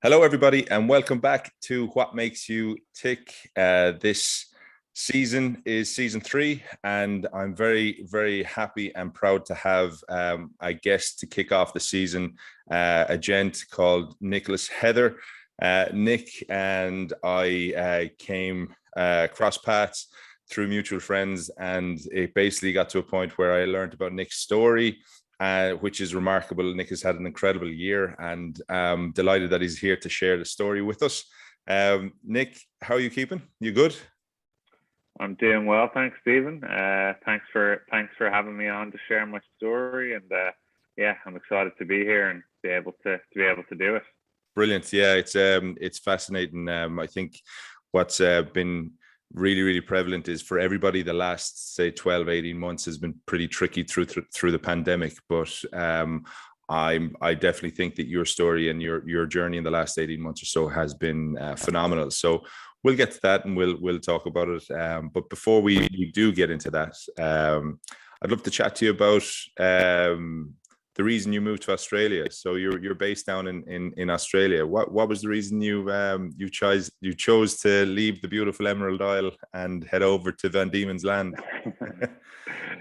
Hello, everybody, and welcome back to What Makes You Tick. This season is season 3, and I'm very, very happy and proud to have a guest to kick off the season, a gent called Nicholas Heather. Nick and I came cross paths through mutual friends, and it basically got to a point where I learned about Nick's story, which is remarkable. Nick has had an incredible year, and delighted that he's here to share the story with us. Nick, how are you keeping? You good? I'm doing well, thanks, Stephen. Thanks for having me on to share my story, and yeah, I'm excited to be here and be able to do it. Brilliant. Yeah, it's fascinating. I think what's been really, really prevalent is for everybody the last, say, 12, 18 months has been pretty tricky through the pandemic. But I definitely think that your story and your journey in the last 18 months or so has been phenomenal. So we'll get to that and we'll talk about it. But before we do get into that, I'd love to chat to you about the reason you moved to Australia. So you're based down in Australia. What was the reason you chose to leave the beautiful Emerald Isle and head over to Van Diemen's Land?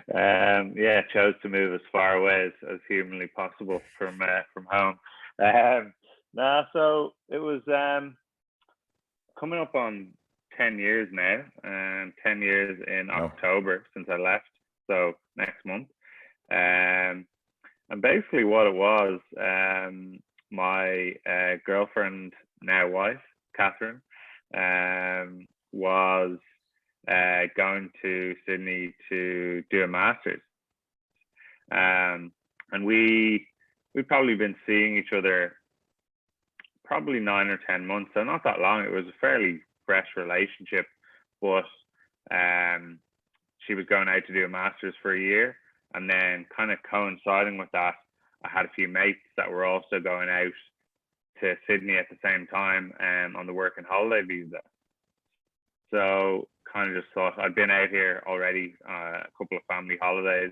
Yeah, chose to move as far away as humanly possible from home. So it was coming up on 10 years now, and 10 years in October since I left. So next month. And basically what it was, my girlfriend, now wife, Catherine, was going to Sydney to do a master's. And we'd probably been seeing each other probably 9 or 10 months, so not that long. It was a fairly fresh relationship, but she was going out to do a master's for a year. And then kind of coinciding with that, I had a few mates that were also going out to Sydney at the same time on the work and holiday visa. So kind of just thought, I'd been out here already a couple of family holidays,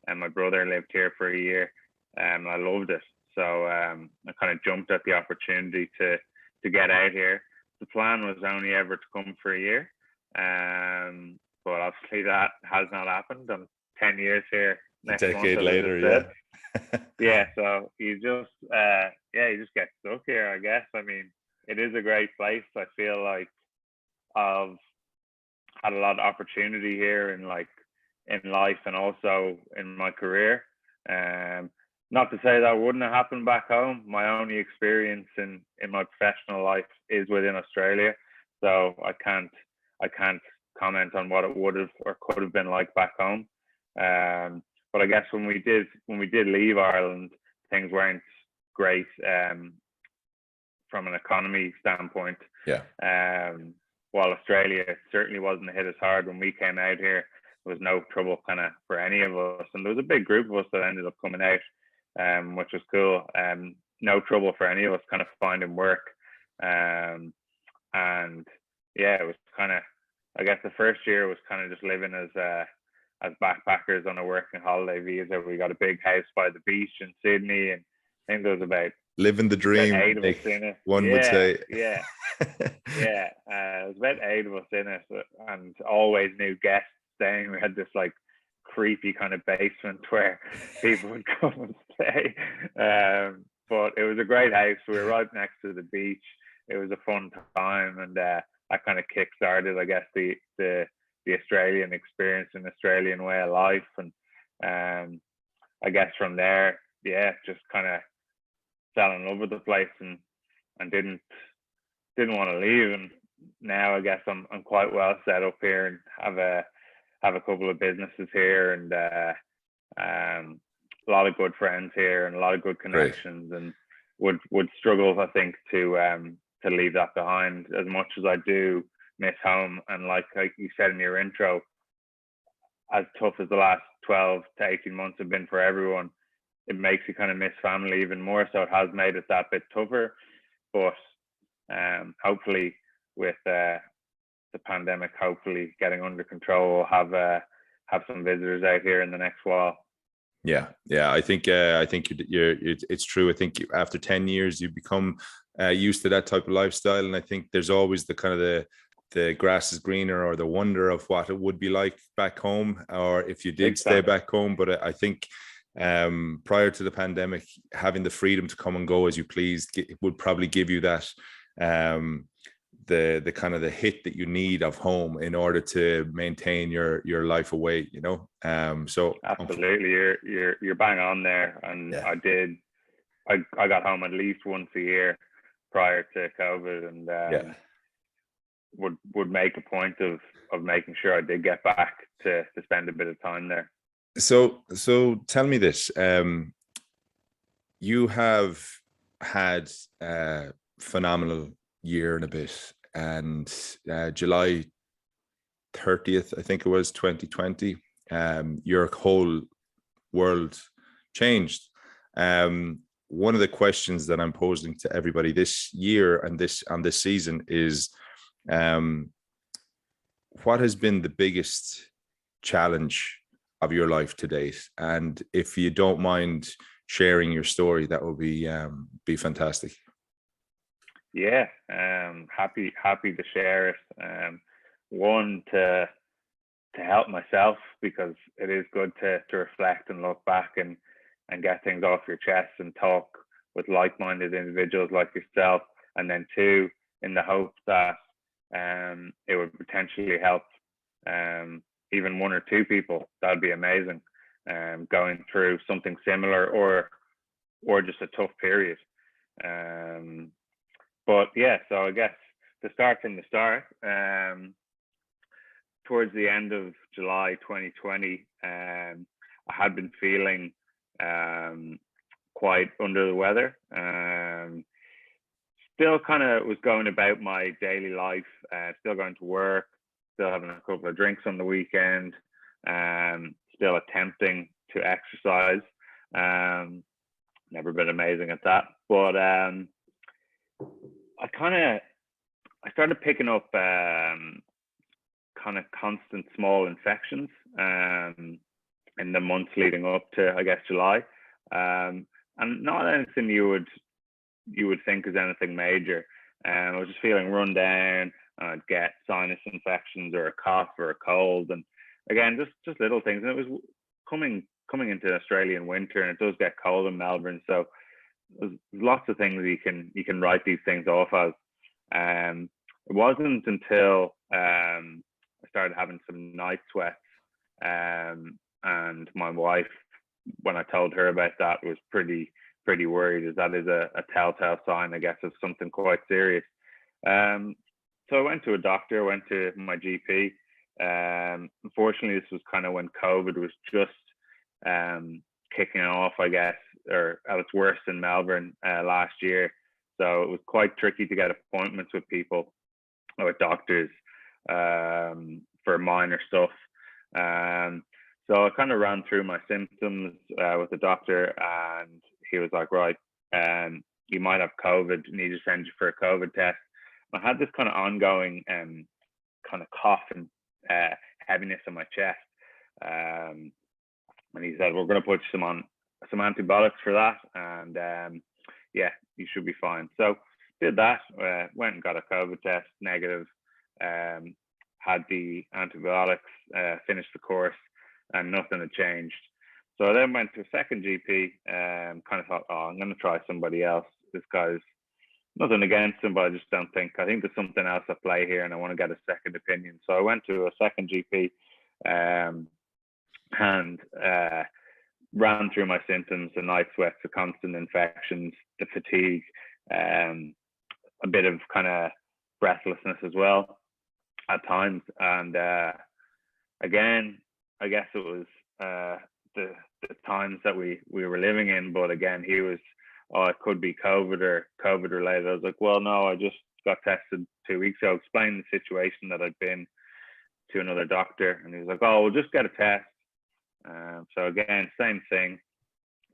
and my brother lived here for a year, and I loved it. So I kind of jumped at the opportunity to get out here. The plan was only ever to come for a year, but obviously that has not happened. I'm 10 years here next month. A decade later, yeah. So you just get stuck here, I guess. I mean, it is a great place. I feel like I've had a lot of opportunity here in life and also in my career. Not to say that wouldn't have happened back home. My only experience in my professional life is within Australia, so I can't comment on what it would have or could have been like back home. But I guess when we did leave Ireland, things weren't great from an economy standpoint. Yeah. While Australia certainly wasn't hit as hard when we came out here, there was no trouble kind of for any of us, and there was a big group of us that ended up coming out, which was cool. No trouble for any of us kind of finding work, and yeah, it was kind of, I guess the first year was kind of just living as backpackers on a working holiday visa. We got a big house by the beach in Sydney, and I think there was about living the dream, one would say. Yeah. There was about 8 of us in it, and always new guests staying. We had this like creepy kind of basement where people would come and stay. But it was a great house. We were right next to the beach. It was a fun time, and that kind of kick-started, I guess, the Australian experience and Australian way of life. And I guess from there, yeah, just kind of fell in love with the place and didn't want to leave. And now I guess I'm quite well set up here and have a couple of businesses here, and a lot of good friends here and a lot of good connections. Great. And would struggle, I think, to leave that behind, as much as I do miss home. And like you said in your intro, as tough as the last 12 to 18 months have been for everyone, it makes you kind of miss family even more. So it has made it that bit tougher. But hopefully with the pandemic hopefully getting under control, we'll have some visitors out here in the next while. Yeah. I think it's true. I think after 10 years, you become used to that type of lifestyle, and I think there's always the kind of the grass is greener, or the wonder of what it would be like back home, or if you did stay back home. But I think prior to the pandemic, having the freedom to come and go as you please would probably give you that the kind of the hit that you need of home in order to maintain your life away, so absolutely, you're bang on there. And yeah. I got home at least once a year prior to COVID, and would make a point of making sure I did get back to spend a bit of time there. So tell me this, you have had a phenomenal year and a bit, and July 30th, I think it was 2020, your whole world changed. One of the questions that I'm posing to everybody this year and on this season is, what has been the biggest challenge of your life to date? And if you don't mind sharing your story, that would be fantastic. Yeah, happy to share it. One, to help myself, because it is good to reflect and look back and get things off your chest and talk with like-minded individuals like yourself. And then two, in the hope that it would potentially help even one or two people. That'd be amazing, going through something similar or just a tough period. But yeah, so I guess to start from the start, towards the end of July 2020, I had been feeling quite under the weather. Still kind of was going about my daily life, still going to work, still having a couple of drinks on the weekend, still attempting to exercise. Never been amazing at that, but I started picking up kind of constant small infections in the months leading up to, I guess, July, and not anything you would think is anything major. I was just feeling run down, and I'd get sinus infections or a cough or a cold, and again, just little things. And it was coming into Australian winter, and it does get cold in Melbourne, so there's lots of things you can write these things off as. It wasn't until I started having some night sweats, and my wife, when I told her about that, was pretty worried, as that is a telltale sign, I guess, of something quite serious. So I went to a doctor, went to my GP. Unfortunately, this was kind of when COVID was just kicking off, I guess, or at its worst in Melbourne last year. So it was quite tricky to get appointments with people, or with doctors, for minor stuff. So I kind of ran through my symptoms with the doctor, and he was like, right, you might have COVID, need to send you for a COVID test. I had this kind of ongoing kind of cough and heaviness in my chest. And he said, we're going to put you on some antibiotics for that, and yeah, you should be fine. So did that, went and got a COVID test, negative, had the antibiotics, finished the course, and nothing had changed. So I then went to a second GP, kind of thought, oh, I'm going to try somebody else. This guy's, nothing against him, but I think there's something else at play here, and I want to get a second opinion. So I went to a second GP, and ran through my symptoms: the night sweats, the constant infections, the fatigue, a bit of kind of breathlessness as well at times. And again, I guess it was the times that we were living in. But again, he was, oh, it could be COVID or COVID related. I was like, well, no, I just got tested 2 weeks ago. Explained the situation that I'd been to another doctor, and he was like, oh, we'll just get a test. So again, same thing,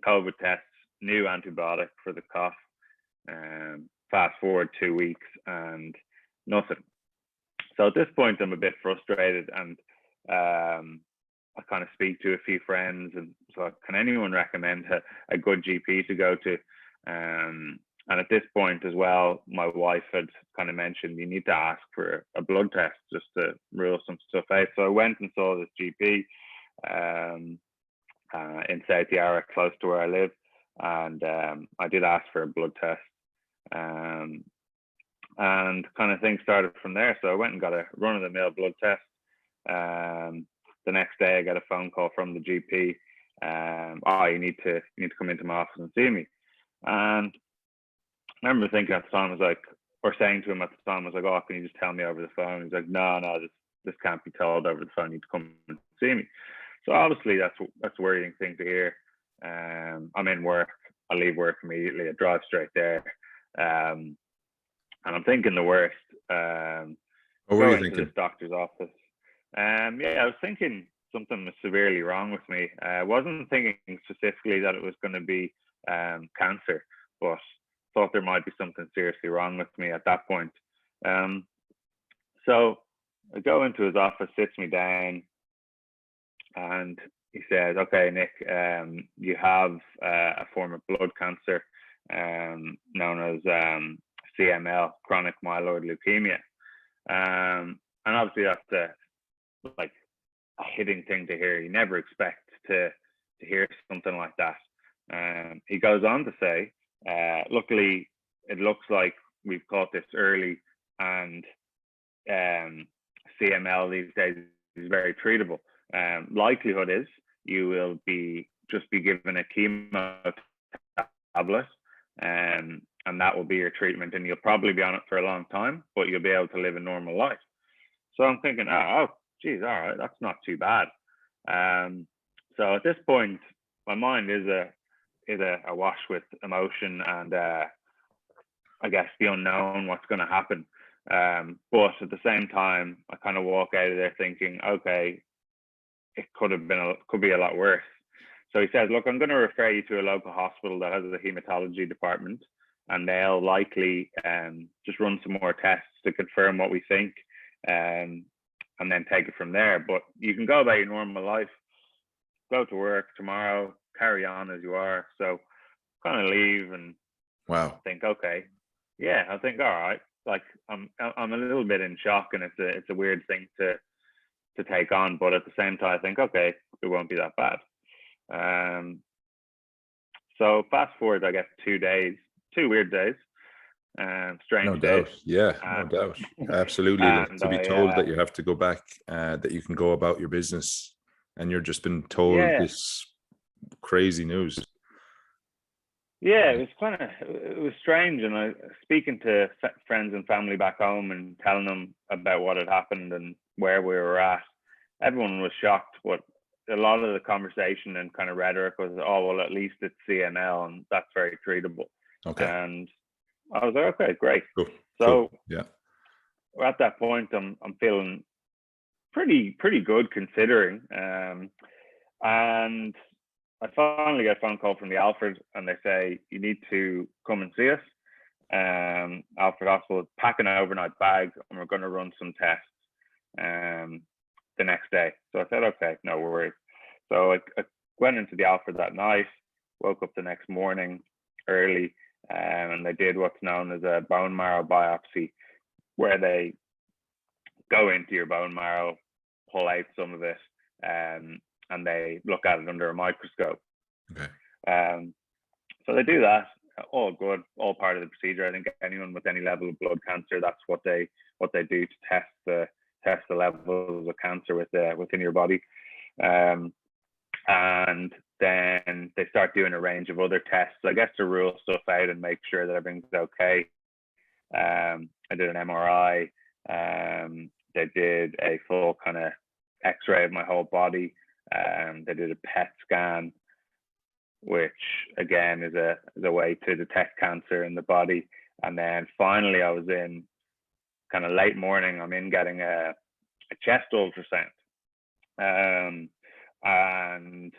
COVID tests, new antibiotic for the cough. Fast forward 2 weeks and nothing. So at this point, I'm a bit frustrated, and I kind of speak to a few friends, and like, can anyone recommend a good GP to go to? And at this point as well, my wife had kind of mentioned you need to ask for a blood test just to rule some stuff out. So I went and saw this GP in South Yarra, close to where I live, and I did ask for a blood test. And kind of things started from there. So I went and got a run-of-the-mill blood test. The next day, I got a phone call from the GP. You need to come into my office and see me. And I remember thinking at the time, I was like, or saying to him at the time, I was like, oh, can you just tell me over the phone? He's like, no, this can't be told over the phone. You need to come and see me. So obviously that's a worrying thing to hear. I'm in work. I leave work immediately. I drive straight there. And I'm thinking the worst. What were you thinking? This doctor's office. I was thinking something was severely wrong with me. I wasn't thinking specifically that it was going to be cancer, but thought there might be something seriously wrong with me at that point. So I go into his office, sits me down, and he says, okay, Nick, you have a form of blood cancer known as CML, chronic myeloid leukemia. And obviously that's a hitting thing to hear. You never expect to hear something like that. He goes on to say, luckily, it looks like we've caught this early, and CML these days is very treatable. Likelihood is you will be given a chemo tablet, and that will be your treatment, and you'll probably be on it for a long time, but you'll be able to live a normal life. So I'm thinking, geez, all right, that's not too bad. So at this point, my mind is awash with emotion and I guess the unknown, what's going to happen. But at the same time, I kind of walk out of there thinking, okay, it could be a lot worse. So he says, look, I'm going to refer you to a local hospital that has a hematology department, and they'll likely just run some more tests to confirm what we think, and then take it from there. But you can go about your normal life, go to work tomorrow, carry on as you are. So kind of leave and think, okay, yeah, I think, all right. Like I'm a little bit in shock, and it's a weird thing to take on, but at the same time, I think, okay, it won't be that bad. So fast forward, I guess 2 days, 2 weird days, strange No days. doubt, yeah, no doubt, absolutely. To be told that you have to go back, that you can go about your business, and you're just been told this crazy news. Yeah, it was strange, and I speaking to friends and family back home and telling them about what had happened and where we were at. Everyone was shocked, but a lot of the conversation and kind of rhetoric was, oh, well, at least it's CML, and that's very treatable. Okay. And I was like, okay, great. Cool. So yeah, at that point, I'm feeling pretty good considering. And I finally get a phone call from the Alfred, and they say, you need to come and see us. Alfred Hospital is packing an overnight bag, and we're going to run some tests the next day. So I said, okay, no worries. So I went into the Alfred that night, woke up the next morning early, and they did what's known as a bone marrow biopsy, where they go into your bone marrow, pull out some of it, and they look at it under a microscope. Okay. So they do that, all good, all part of the procedure. I think anyone with any level of blood cancer, that's what they do to test the levels of cancer within your body. And then they start doing a range of other tests, I guess, to rule stuff out and make sure that everything's okay. I did an MRI. They did a full kind of X-ray of my whole body. They did a PET scan, which again is a way to detect cancer in the body. And then finally, I was in kind of late morning. I'm in getting a chest ultrasound, and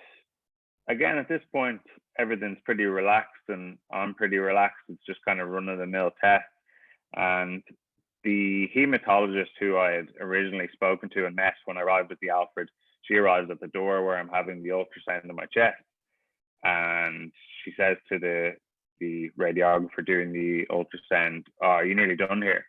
again at this point everything's pretty relaxed, and I'm pretty relaxed. It's just kind of run-of-the-mill test. And the hematologist who I had originally spoken to and met when I arrived at the Alfred, she arrives at the door where I'm having the ultrasound of my chest, and she says to the radiographer doing the ultrasound, "Oh, are you nearly done here?"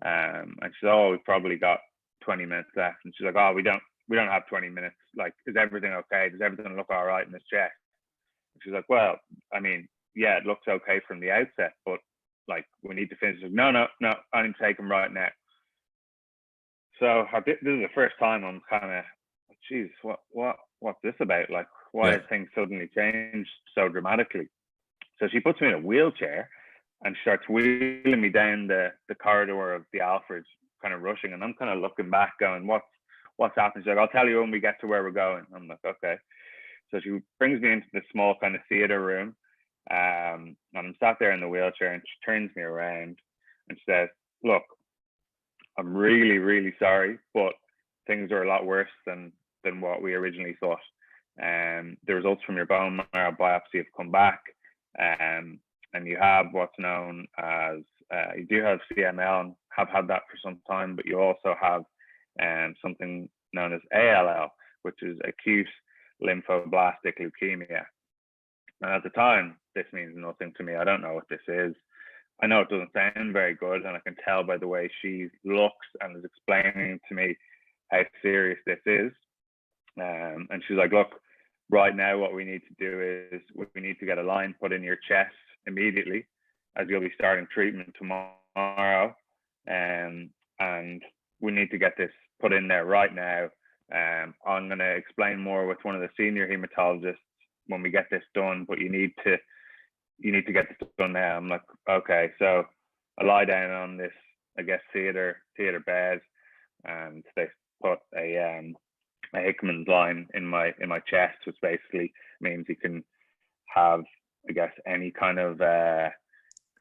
And she said, "Oh, we've probably got 20 minutes left." And she's like, "Oh, we don't have 20 minutes. Like, is everything okay? Does everything look all right in this chest?" And she's like, "Well, I mean, yeah, it looks okay from the outset, but like, we need to finish." Like, no, I need to take him right now. So this is the first time I'm kind of, geez, what's this about? Like, why have things suddenly changed so dramatically? So she puts me in a wheelchair and starts wheeling me down the corridor of the Alfred, kind of rushing. And I'm kind of looking back going, what's happening? She's like, "I'll tell you when we get to where we're going." I'm like, okay. So she brings me into this small kind of theater room. And I'm sat there in the wheelchair, and she turns me around and she says, "Look, I'm really, really sorry, but things are a lot worse than what we originally thought. The results from your bone marrow biopsy have come back, and you have what's known as you do have CML and have had that for some time, but you also have something known as ALL, which is acute lymphoblastic leukemia." And at the time, this means nothing to me. I don't know what this is. I know it doesn't sound very good, and I can tell by the way she looks and is explaining to me how serious this is. And she's like, "Look, right now what we need to do is we need to get a line put in your chest immediately, as you'll be starting treatment tomorrow. And we need to get this put in there right now. I'm going to explain more with one of the senior hematologists when we get this done, but you need to get this done now." I'm like, okay. So I lie down on this, I guess, theater bed, and they put a Hickman's line in my chest, which basically means you can have, I guess, any kind of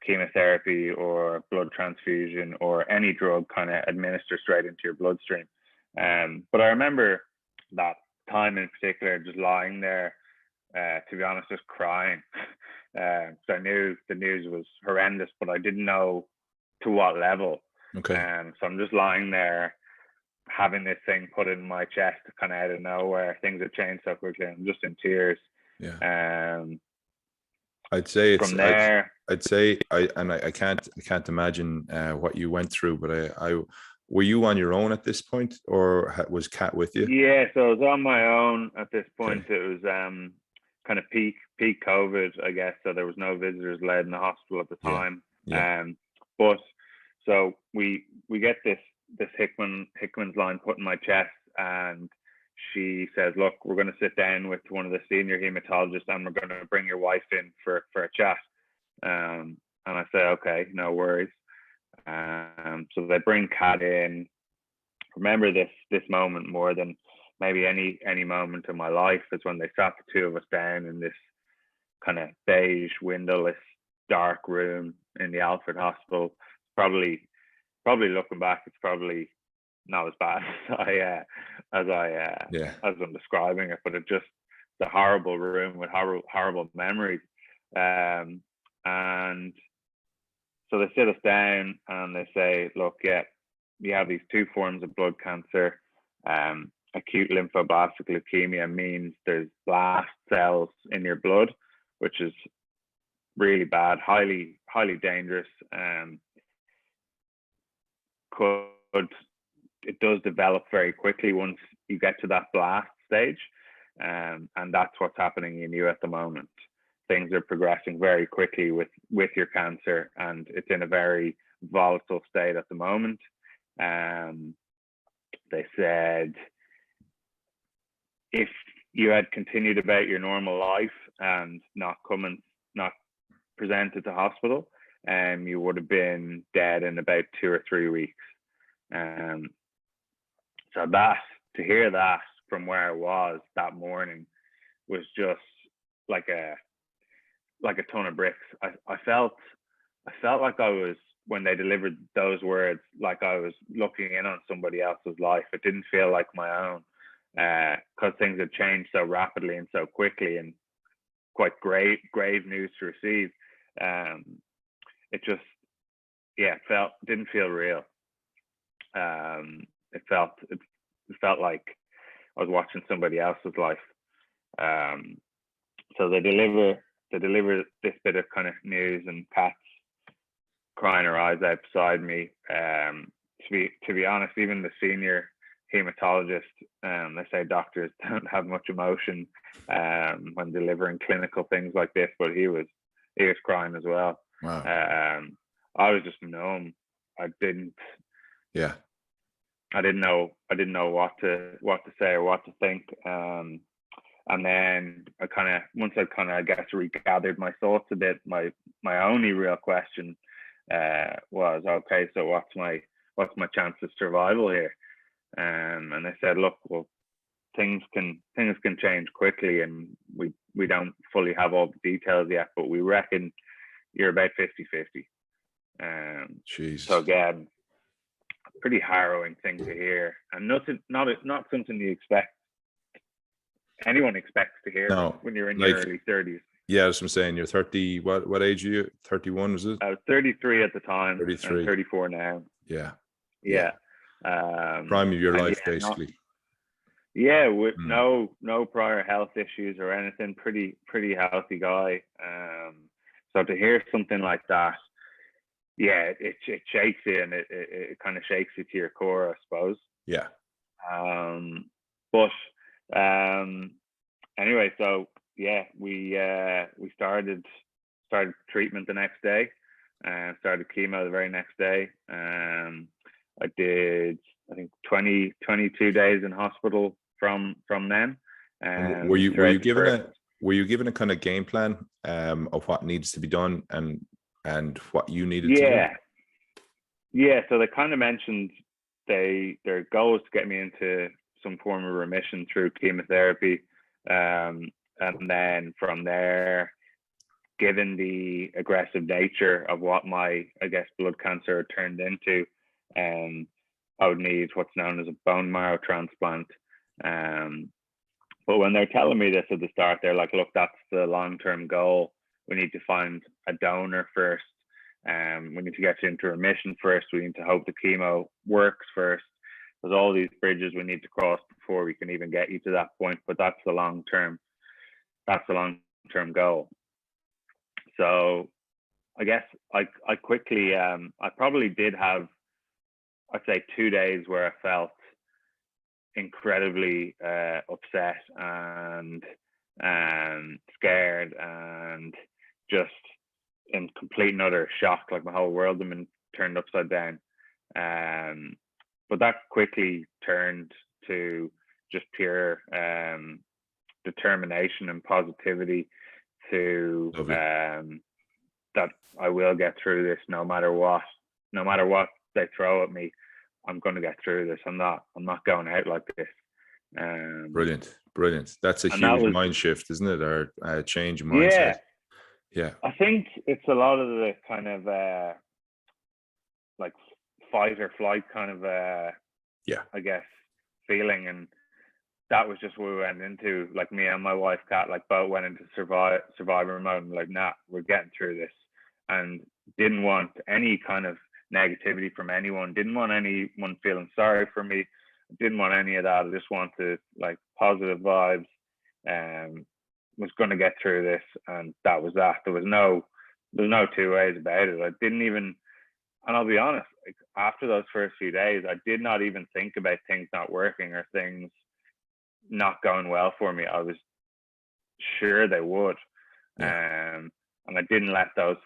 chemotherapy or blood transfusion or any drug kind of administered straight into your bloodstream. But I remember that time in particular, just lying there, to be honest, just crying. So I knew the news was horrendous, but I didn't know to what level. Okay. So I'm just lying there, having this thing put in my chest, kind of out of nowhere. Things have changed so quickly. I'm just in tears. Yeah. I'd say it's from there. I'd say I can't imagine what you went through, but I were you on your own at this point, or was Kat with you? Yeah, so I was on my own at this point. Okay. It was kind of peak COVID, I guess. So there was no visitors led in the hospital at the time. Yeah. But so we get this Hickman's line put in my chest, and she says, "Look, we're going to sit down with one of the senior hematologists, and we're going to bring your wife in for a chat." And I say, "Okay, no worries." So they bring Kat in. Remember this moment more than maybe any moment in my life is when they sat the two of us down in this kind of beige, windowless, dark room in the Alfred Hospital. Probably looking back, it's probably not as bad as I'm describing it, but it's just the horrible room with horrible memories. And so they sit us down and they say, "Look, yeah, you have these two forms of blood cancer. Acute lymphoblastic leukemia means there's blast cells in your blood, which is really bad, highly dangerous. It does develop very quickly once you get to that blast stage, and that's what's happening in you at the moment. Things are progressing very quickly with your cancer, and it's in a very volatile state at the moment." They said, if you had continued about your normal life and not presented to hospital, you would have been dead in about 2 or 3 weeks. So to hear that from where I was that morning was just like a ton of bricks. I felt like I was, when they delivered those words, like I was looking in on somebody else's life. It didn't feel like my own, because things had changed so rapidly and so quickly, and quite grave news to receive. It just, didn't feel real. It felt like I was watching somebody else's life. So they deliver this bit of kind of news, and Pat's crying her eyes out beside me. To be honest, even the senior hematologist, they say doctors don't have much emotion when delivering clinical things like this, but he was crying as well. Wow. I was just numb. I didn't know what to say or what to think. And then once I guess regathered my thoughts a bit, my only real question was, okay, so what's my chance of survival here? And they said, look, well, things can change quickly, and we don't fully have all the details yet, but we reckon you're about 50-50. So again, pretty harrowing thing to hear, and not something you expect anyone expects to hear when you're in your early 30s. Yeah, as I'm saying, you're 30. What age are you? 31, was it? I was 33 at the time. 33. I'm 34 now. Yeah. Prime of your life, basically. With no prior health issues or anything. Pretty healthy guy. So to hear something like that, it shakes you, and it kind of shakes you to your core, I suppose. Yeah. But anyway, so we started treatment the next day, and started chemo the very next day. I did, I think, 22 days in hospital from then. Were you given a kind of game plan of what needs to be done and what you needed to do? Yeah, so they kind of mentioned their goal is to get me into some form of remission through chemotherapy, and then from there, given the aggressive nature of what my, I guess, blood cancer turned into, I would need what's known as a bone marrow transplant. But when they're telling me this at the start, they're like, look, that's the long-term goal. We need to find a donor first. We need to get you into remission first. We need to hope the chemo works first. There's all these bridges we need to cross before we can even get you to that point. But that's the long-term goal. So I guess I quickly, I probably did have, I'd say, 2 days where I felt incredibly upset and scared and just in complete and utter shock, like my whole world had been turned upside down. But that quickly turned to just pure determination and positivity to that I will get through this no matter what they throw at me. I'm going to get through this. I'm not going out like this. Brilliant. That's a huge mind shift, isn't it? Or a change in mindset. Yeah. I think it's a lot of the kind of like fight or flight kind of I guess feeling, and that was just what we went into. Like me and my wife Kat, like both went into survivor mode, and like, nah, we're getting through this, and didn't want any kind of negativity from anyone, didn't want anyone feeling sorry for me, didn't want any of that. I just wanted like positive vibes, and was going to get through this, and that was that. There was no two ways about it. I didn't even, and I'll be honest, like after those first few days, I did not even think about things not working or things not going well for me. I was sure they would. And I didn't let those,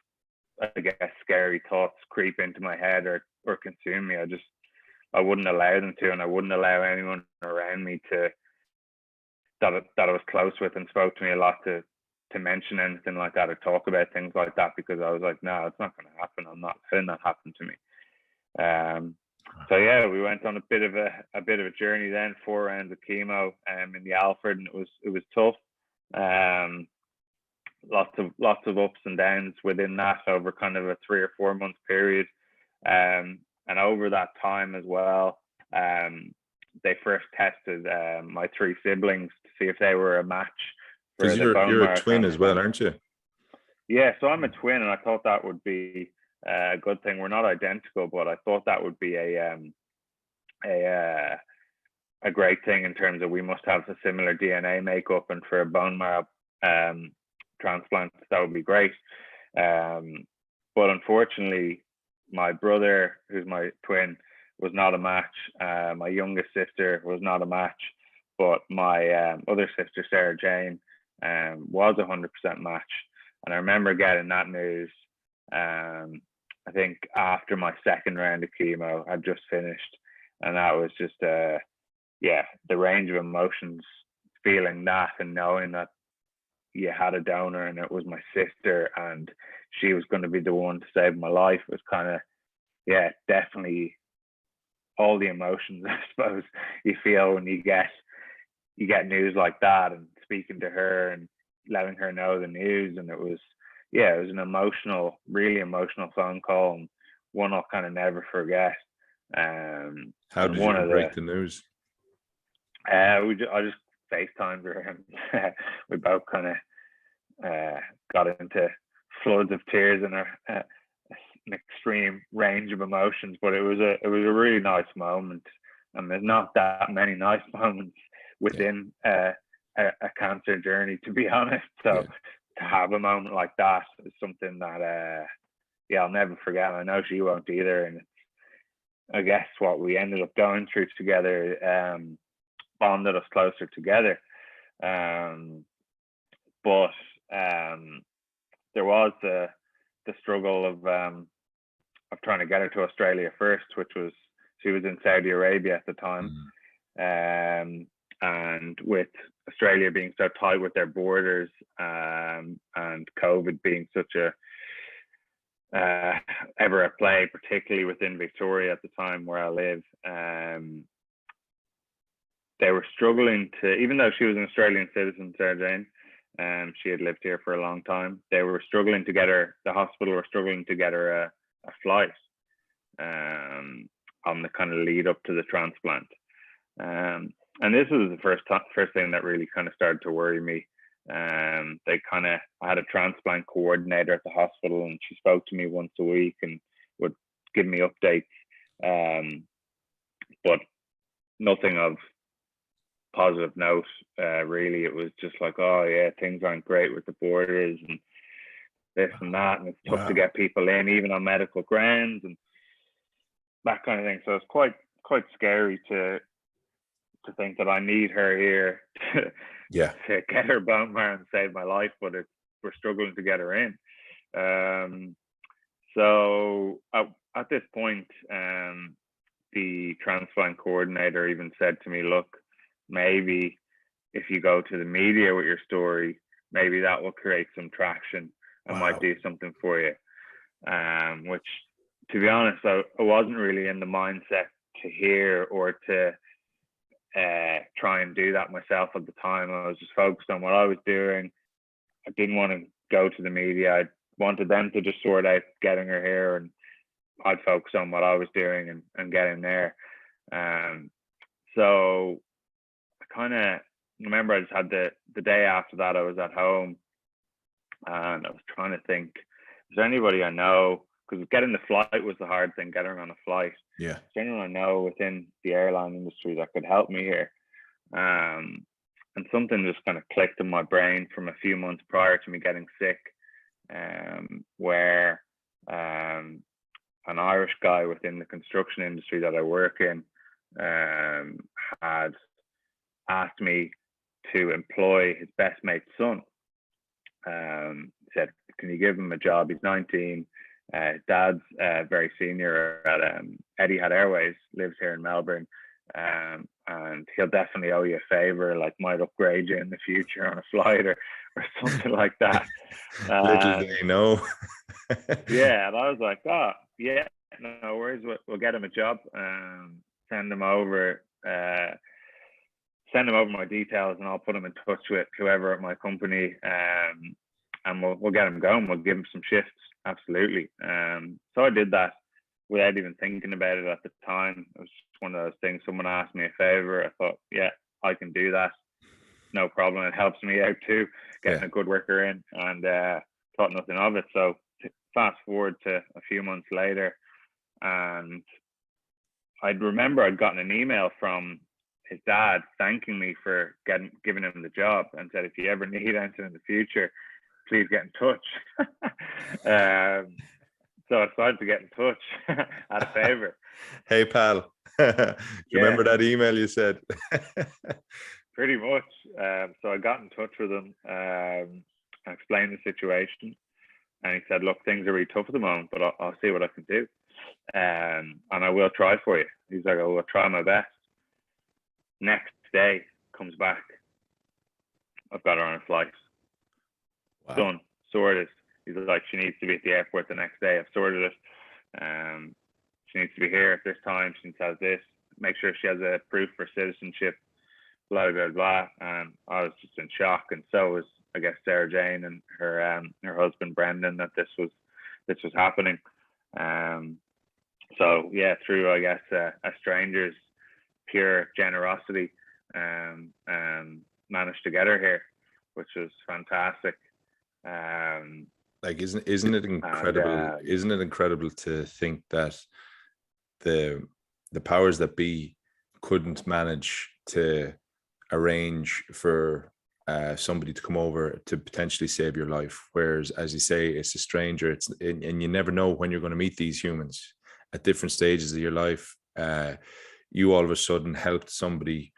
I guess, scary thoughts creep into my head or consume me. I wouldn't allow them to, and I wouldn't allow anyone around me to that I was close with and spoke to me a lot to mention anything like that or talk about things like that, because I was like, no, it's not going to happen. I'm not letting that happen to me. So yeah, we went on a bit of a journey then, 4 rounds of chemo in the Alfred, and it was tough. Lots of ups and downs within that over kind of a 3 or 4 month period. And over that time as well, they first tested my 3 siblings to see if they were a match. Because you're a twin as well, aren't you? Yeah, so I'm a twin, and I thought that would be a good thing. We're not identical, but I thought that would be a great thing in terms of we must have a similar DNA makeup, and for a bone marrow transplant, that would be great. But unfortunately, my brother, who's my twin, was not a match. My youngest sister was not a match, but my other sister, Sarah Jane, was 100% match. And I remember getting that news. I think after my second round of chemo had just finished, and that was just the range of emotions, feeling that and knowing that you had a donor and it was my sister and she was going to be the one to save my life, was kind of, definitely all the emotions I suppose you feel when you get news like that, and speaking to her and letting her know the news. And it was an really emotional phone call, and one I'll kind of never forget. How did you break the news? I just FaceTimed her, and we both kind of got into floods of tears and an extreme range of emotions. But it was a really nice moment, and there's not that many nice moments within a cancer journey, to be honest. So to have a moment like that is something that I'll never forget. I know she won't either. And I guess what we ended up going through together bonded us closer together. But there was the struggle of trying to get her to Australia first, which was, she was in Saudi Arabia at the time. And with Australia being so tight with their borders, and COVID being such a ever at play, particularly within Victoria at the time where I live, they were struggling to, even though she was an Australian citizen, Sarah Jane, she had lived here for a long time, they were struggling to get her, the hospital were struggling to get her a flight on the kind of lead up to the transplant. And this was the first thing that really kind of started to worry me. I had a transplant coordinator at the hospital, and she spoke to me once a week and would give me updates, but nothing of positive note, really. It was just like, oh yeah, things aren't great with the borders and this and that, and it's tough to get people in, even on medical grounds and that kind of thing. So it's quite scary to think that I need her here to get her bone marrow and save my life, but we're struggling to get her in. So at this point, the transplant coordinator even said to me, look, maybe if you go to the media with your story, maybe that will create some traction and might do something for you. Which, to be honest, I wasn't really in the mindset to hear or to try and do that myself at the time. I was just focused on what I was doing. I didn't want to go to the media. I wanted them to just sort out getting her here, and I'd focus on what I was doing and getting there. So I kind of remember I just had the day after that, I was at home and I was trying to think, is there anybody I know? Because getting the flight was the hard thing, getting her on a flight. Yeah. Is there anyone I know within the airline industry that could help me here? And something just kind of clicked in my brain from a few months prior to me getting sick, where an Irish guy within the construction industry that I work in had asked me to employ his best mate's son. Said, can you give him a job? He's 19. His dad's very senior at Etihad Airways, lives here in Melbourne, and he'll definitely owe you a favor, like might upgrade you in the future on a flight or something like that. Little do they know. Yeah, and I was like, oh yeah, no worries, we'll get him a job. Send him over my details, and I'll put him in touch with whoever at my company, and we'll get him going. We'll give him some shifts. Absolutely. So I did that without even thinking about it at the time. It was just one of those things. Someone asked me a favor. I thought, yeah, I can do that. No problem. It helps me out too, getting a good worker in, and thought nothing of it. So fast forward to a few months later, and I'd remember I'd gotten an email from his dad thanking me for giving him the job, and said, if you ever need anything in the future, please get in touch. So I started to get in touch out of favor. Hey, pal. Do you remember that email you said? Pretty much. So I got in touch with him and explained the situation. And he said, look, things are really tough at the moment, but I'll see what I can do. And I will try for you. He's like, I will try my best. Next day, comes back. I've got her on a flight. Wow. Done. Sorted. He's like, she needs to be at the airport the next day. I've sorted it. She needs to be here at this time. She has this. Make sure she has a proof for citizenship. Blah blah blah. And I was just in shock, and so was, I guess, Sarah Jane and her husband Brendan, that this was happening. So yeah, through, I guess, a stranger's pure generosity, managed to get her here, which was fantastic. Like, isn't it incredible? Isn't it incredible to think that the powers that be couldn't manage to arrange for somebody to come over to potentially save your life, whereas, as you say, it's a stranger. And you never know when you're going to meet these humans at different stages of your life. You all of a sudden helped somebody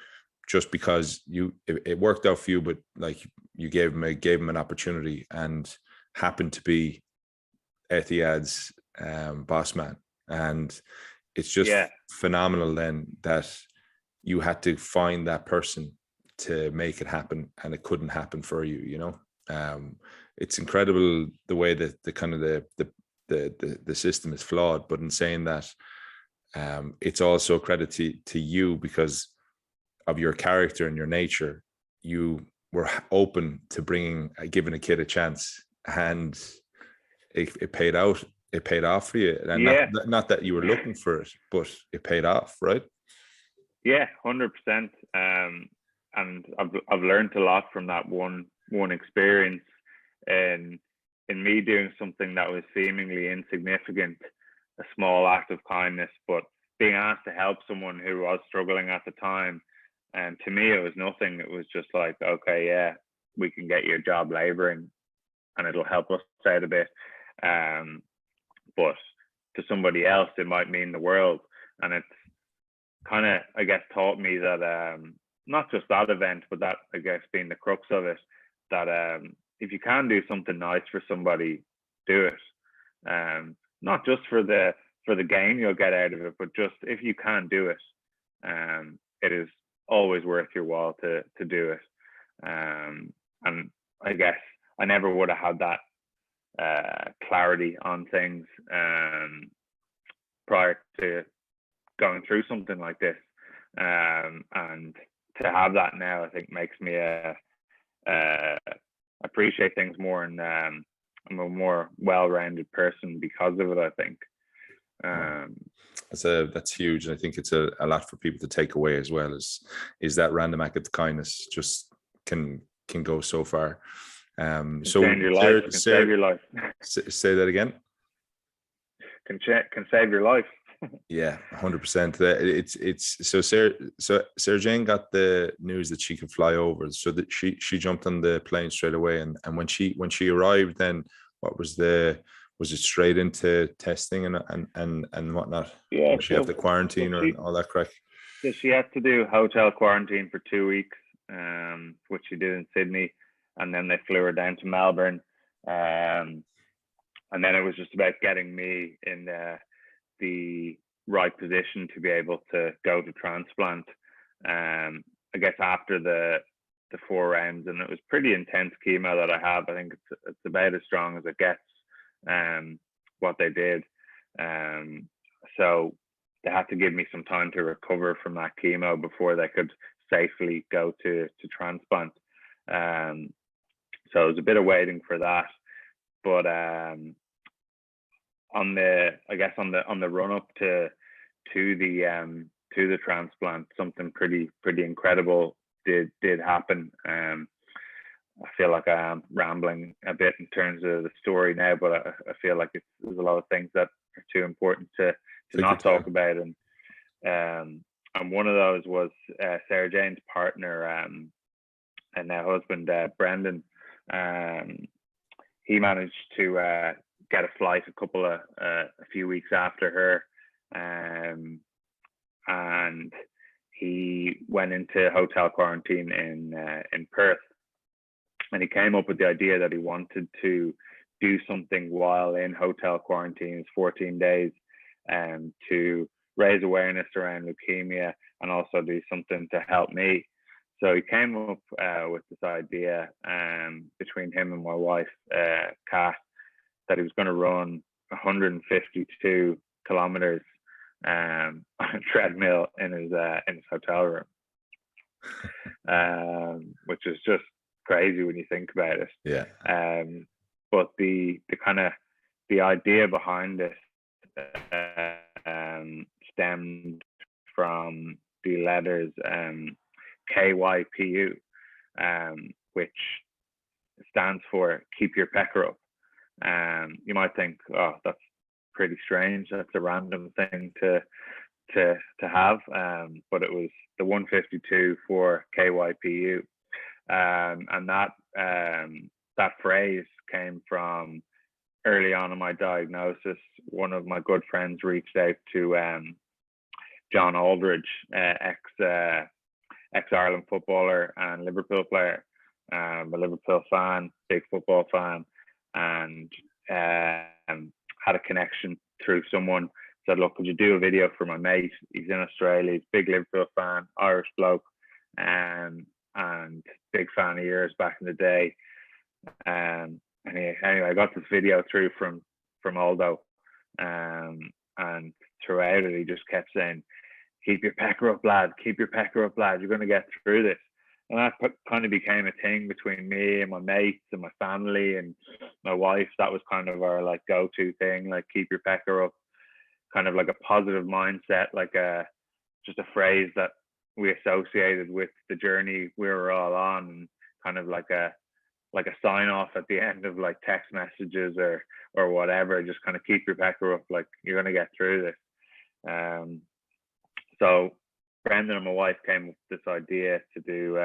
just because it worked out for you, but like, you gave him an opportunity, and happened to be Etihad's boss man. And it's just phenomenal then that you had to find that person to make it happen, and it couldn't happen for you, you know. It's incredible the way that the system is flawed, but in saying that, it's also a credit to you, because of your character and your nature. You were open to giving a kid a chance, and it paid out. It paid off for you, and not that you were looking for it, but it paid off, right? Yeah, 100%. And I've learned a lot from that one experience, in me doing something that was seemingly insignificant, a small act of kindness, but being asked to help someone who was struggling at the time. And to me, it was nothing. It was just like, okay, yeah, we can get you a job laboring, and it'll help us out a bit. But to somebody else, it might mean the world. And it's kind of, I guess, taught me that not just that event, but that, I guess, being the crux of it, that if you can do something nice for somebody, do it. Not just for the gain you'll get out of it, but just if you can do it, it is always worth your while to do it. And I guess I never would have had that clarity on things prior to going through something like this, and to have that now, I think, makes me appreciate things more, and I'm a more well-rounded person because of it, I think. That's huge, and I think it's a lot for people to take away as well, is that random act of kindness just can go so far. So save your life. Can save your life. Say that again. Can save your life. Yeah, 100%. It's so Sarah Jane got the news that she could fly over, so that she jumped on the plane straight away. And when she arrived, then what was it straight into testing and whatnot? Yeah, she have the quarantine or all that crack? So she had to do hotel quarantine for 2 weeks, which she did in Sydney, and then they flew her down to Melbourne, and then it was just about getting me in the right position to be able to go to transplant. I guess after the 4 rounds, and it was pretty intense chemo that I have. I think it's about as strong as it gets. What they did, so they had to give me some time to recover from that chemo before they could safely go to transplant. So it was a bit of waiting for that, but on the run up to the transplant, something pretty incredible did happen. I feel like I am rambling a bit in terms of the story now, but I feel like there's a lot of things that are too important to not talk about. And one of those was Sarah Jane's partner and her husband, Brendan. he managed to get a flight a few weeks after her, and he went into hotel quarantine in Perth, and he came up with the idea that he wanted to do something while in hotel quarantine, 14 days, to raise awareness around leukemia and also do something to help me. So he came up with this idea between him and my wife, Kat, that he was going to run 152 kilometers on a treadmill in his hotel room, which is just crazy when you think about it. Yeah. But the idea behind it stemmed from the letters KYPU, which stands for Keep Your Pecker Up. You might think, oh, that's pretty strange. That's a random thing to have, but it was the 152 for KYPU, and that phrase came from early on in my diagnosis. One of my good friends reached out to John Aldridge, ex-Ireland footballer and Liverpool player, a Liverpool fan, big football fan, and had a connection through someone. Said, look, could you do a video for my mate? He's in Australia, he's a big Liverpool fan, Irish bloke, and big fan of yours back in the day. Anyway, I got this video through from Aldo, and throughout it, he just kept saying, keep your pecker up, lad, keep your pecker up, lad, you're going to get through this. And that kind of became a thing between me and my mates and my family and my wife. That was kind of our like go-to thing, like keep your pecker up, kind of like a positive mindset, like just a phrase that we associated with the journey we were all on, and kind of like a sign off at the end of like text messages or whatever. Just kind of keep your pecker up, like you're going to get through this. So Brendan and my wife came up with this idea to do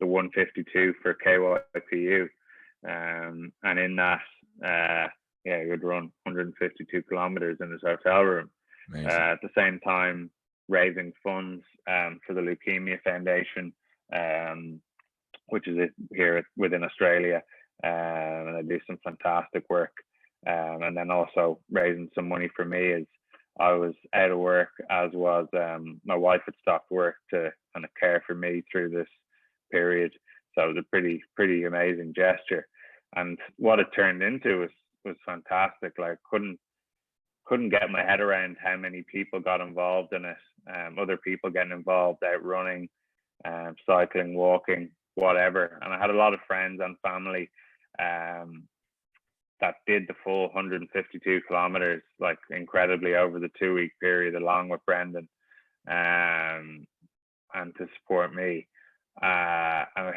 the 152 for KYPU, and in that, he would run 152 kilometers in his hotel room. At the same time, raising funds for the Leukemia Foundation, which is here within Australia, and they do some fantastic work. And then also raising some money for me as I was out of work, as was my wife had stopped work to kind of care for me through this period. So it was a pretty amazing gesture, and what it turned into was fantastic. Like couldn't get my head around how many people got involved in it. Other people getting involved out running, cycling, walking, whatever. And I had a lot of friends and family that did the full 152 kilometers, like incredibly over the 2-week period, along with Brendan, and to support me. And I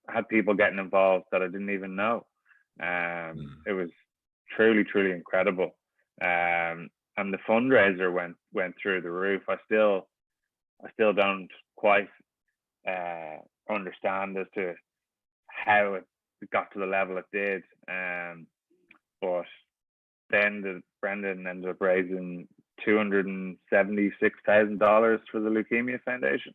had people getting involved that I didn't even know. It was truly incredible. And the fundraiser went through the roof. I still don't quite understand as to how it got to the level it did. But then Brendan ended up raising $276,000 for the Leukemia Foundation.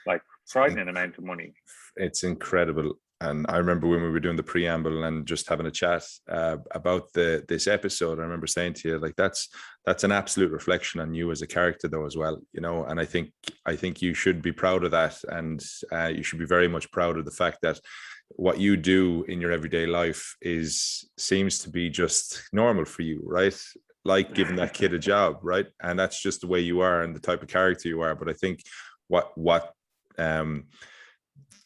Like frightening amount of money. It's incredible. And I remember when we were doing the preamble and just having a chat about this episode, I remember saying to you, like, that's an absolute reflection on you as a character though, as well, you know. And I think you should be proud of that. And you should be very much proud of the fact that what you do in your everyday life seems to be just normal for you, right? Like giving that kid a job, right? And that's just the way you are and the type of character you are. But I think what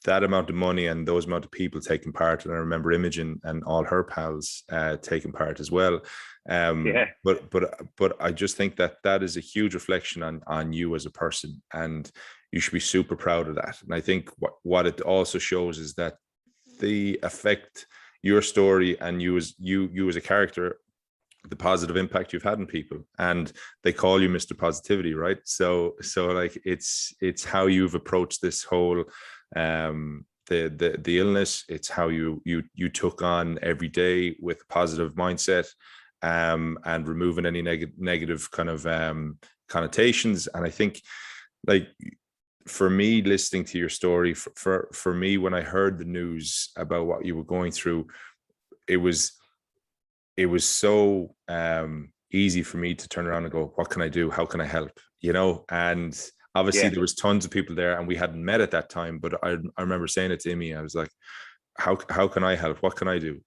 that amount of money and those amount of people taking part, and I remember Imogen and all her pals taking part as well. But I just think that is a huge reflection on you as a person, and you should be super proud of that. And I think what it also shows is that the effect your story and you as a character, the positive impact you've had on people, and they call you Mr. Positivity, right? So like it's how you've approached this whole the illness. It's how you took on every day with a positive mindset, and removing any negative kind of connotations. And I think, like, for me, listening to your story, for me, when I heard the news about what you were going through, it was so easy for me to turn around and go, what can I do? How can I help? And obviously there was tons of people there, and we hadn't met at that time, but I remember saying it to Amy. I was like, how can I help? What can I do?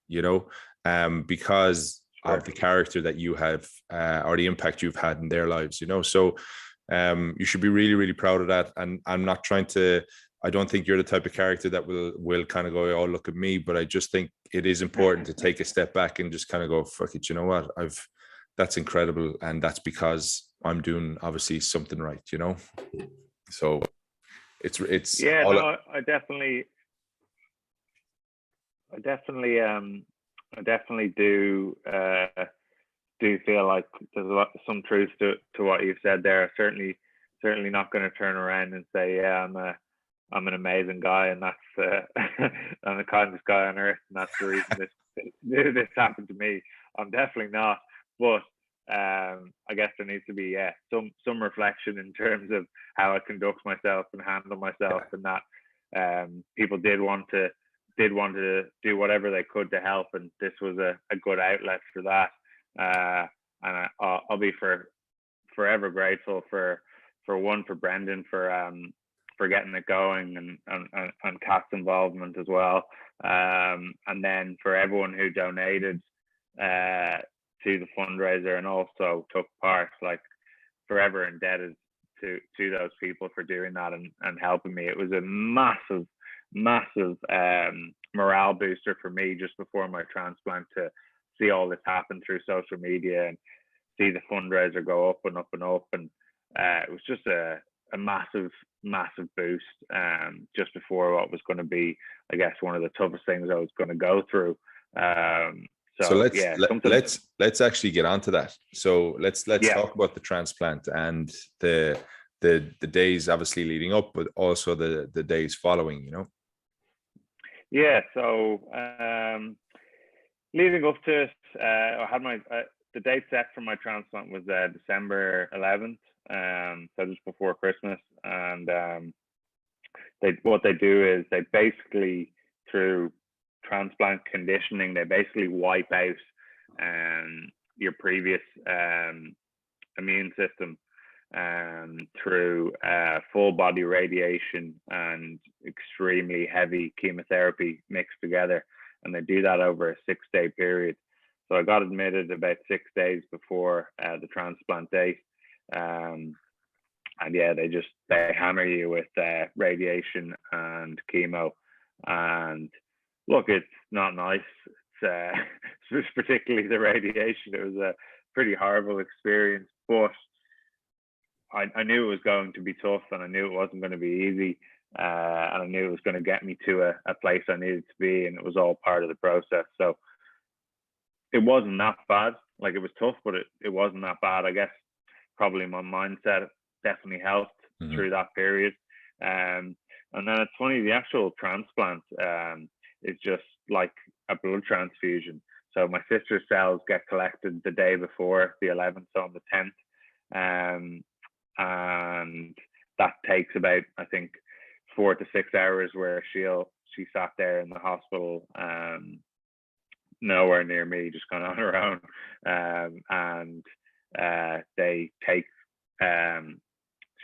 Because of the character that you have, or the impact you've had in their lives, so you should be really, really proud of that. And I'm not trying to, I don't think you're the type of character that will kind of go, oh, look at me. But I just think it is important to take a step back and just kind of go, fuck it, you know what? That's incredible. And that's because I'm doing obviously something right, So it's I definitely do feel like there's some truth to what you've said there. Certainly not going to turn around and say, yeah, I'm an amazing guy, and that's I'm the kindest guy on earth, and that's the reason this happened to me. I'm definitely not. But I guess there needs to be some reflection in terms of how I conduct myself and handle myself, and that people did want to do whatever they could to help, and this was a good outlet for that. And I'll be forever grateful for Brendan for getting it going, and Kat's involvement as well, and then for everyone who donated to the fundraiser and also took part. Like, forever indebted to those people for doing that and helping me. It was a massive morale booster for me just before my transplant, to see all this happen through social media and see the fundraiser go up and up and up. And it was just a massive boost just before what was going to be, I guess, one of the toughest things I was going to go through. So let's actually get onto that. So let's talk about the transplant and the days obviously leading up, but also the days following, Yeah. So leading up to it, I had the date set for my transplant was December 11th, so just before Christmas. And what they do is they basically, through transplant conditioning, they basically wipe out your previous immune system through full body radiation and extremely heavy chemotherapy mixed together, and they do that over a 6-day period. So I got admitted about 6 days before the transplant date, and yeah, they hammer you with radiation and chemo. And look, it's not nice. It's particularly the radiation. It was a pretty horrible experience, but I knew it was going to be tough, and I knew it wasn't going to be easy, and I knew it was going to get me to a place I needed to be, and it was all part of the process. So it wasn't that bad. Like, it was tough, but it wasn't that bad. I guess probably my mindset definitely helped through that period. And then it's funny, the actual transplant is just like a blood transfusion. So my sister's cells get collected the day before the 11th, so on the 10th. And that takes about, I think, 4 to 6 hours, where she sat there in the hospital, nowhere near me, just kind of on her own. And they take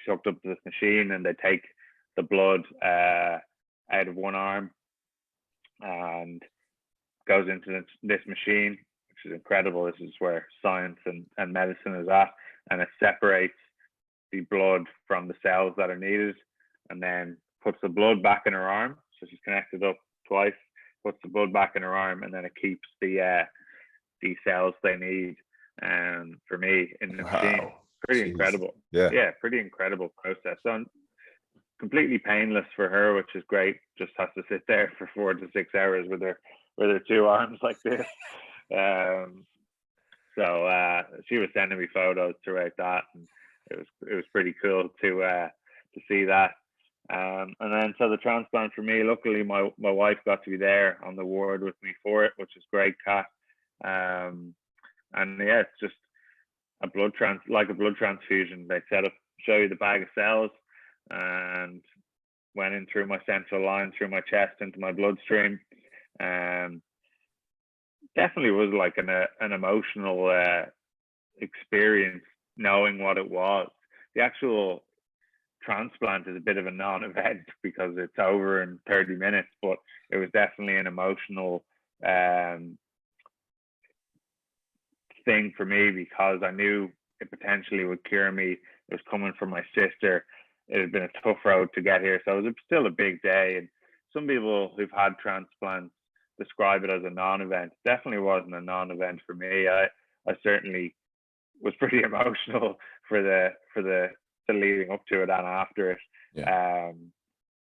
hooked up to this machine, and they take the blood out of one arm and goes into this machine, which is incredible. This is where science and medicine is at, and it separates the blood from the cells that are needed, and then puts the blood back in her arm. So she's connected up twice, puts the blood back in her arm, and then it keeps the cells they need for me in the machine. Pretty incredible. Yeah, pretty incredible process. So completely painless for her, which is great. Just has to sit there for 4 to 6 hours with her two arms like this. So she was sending me photos throughout that, and it was pretty cool to see that. And then so the transplant for me, luckily my wife got to be there on the ward with me for it, which is great, Kat. And yeah, it's just a blood transfusion. They show you the bag of cells, and went in through my central line, through my chest, into my bloodstream. Definitely was like an emotional experience, knowing what it was. The actual transplant is a bit of a non-event because it's over in 30 minutes, but it was definitely an emotional thing for me, because I knew it potentially would cure me. It was coming from my sister. It had been a tough road to get here, so it was still a big day. And some people who've had transplants describe it as a non-event. Definitely wasn't a non-event for me. I certainly was pretty emotional for the leading up to it and after it. Yeah.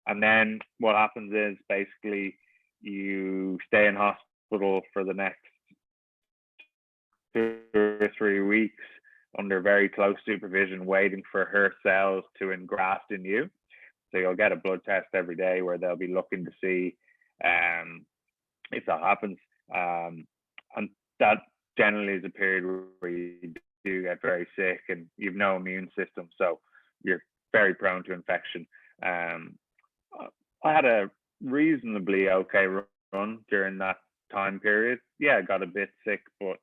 And then what happens is basically you stay in hospital for the next 2 or 3 weeks under very close supervision, waiting for her cells to engraft in you. So you'll get a blood test every day where they'll be looking to see if that happens. And that generally is a period where you do get very sick and you've no immune system, so you're very prone to infection. I had a reasonably okay run during that time period. Yeah, I got a bit sick, but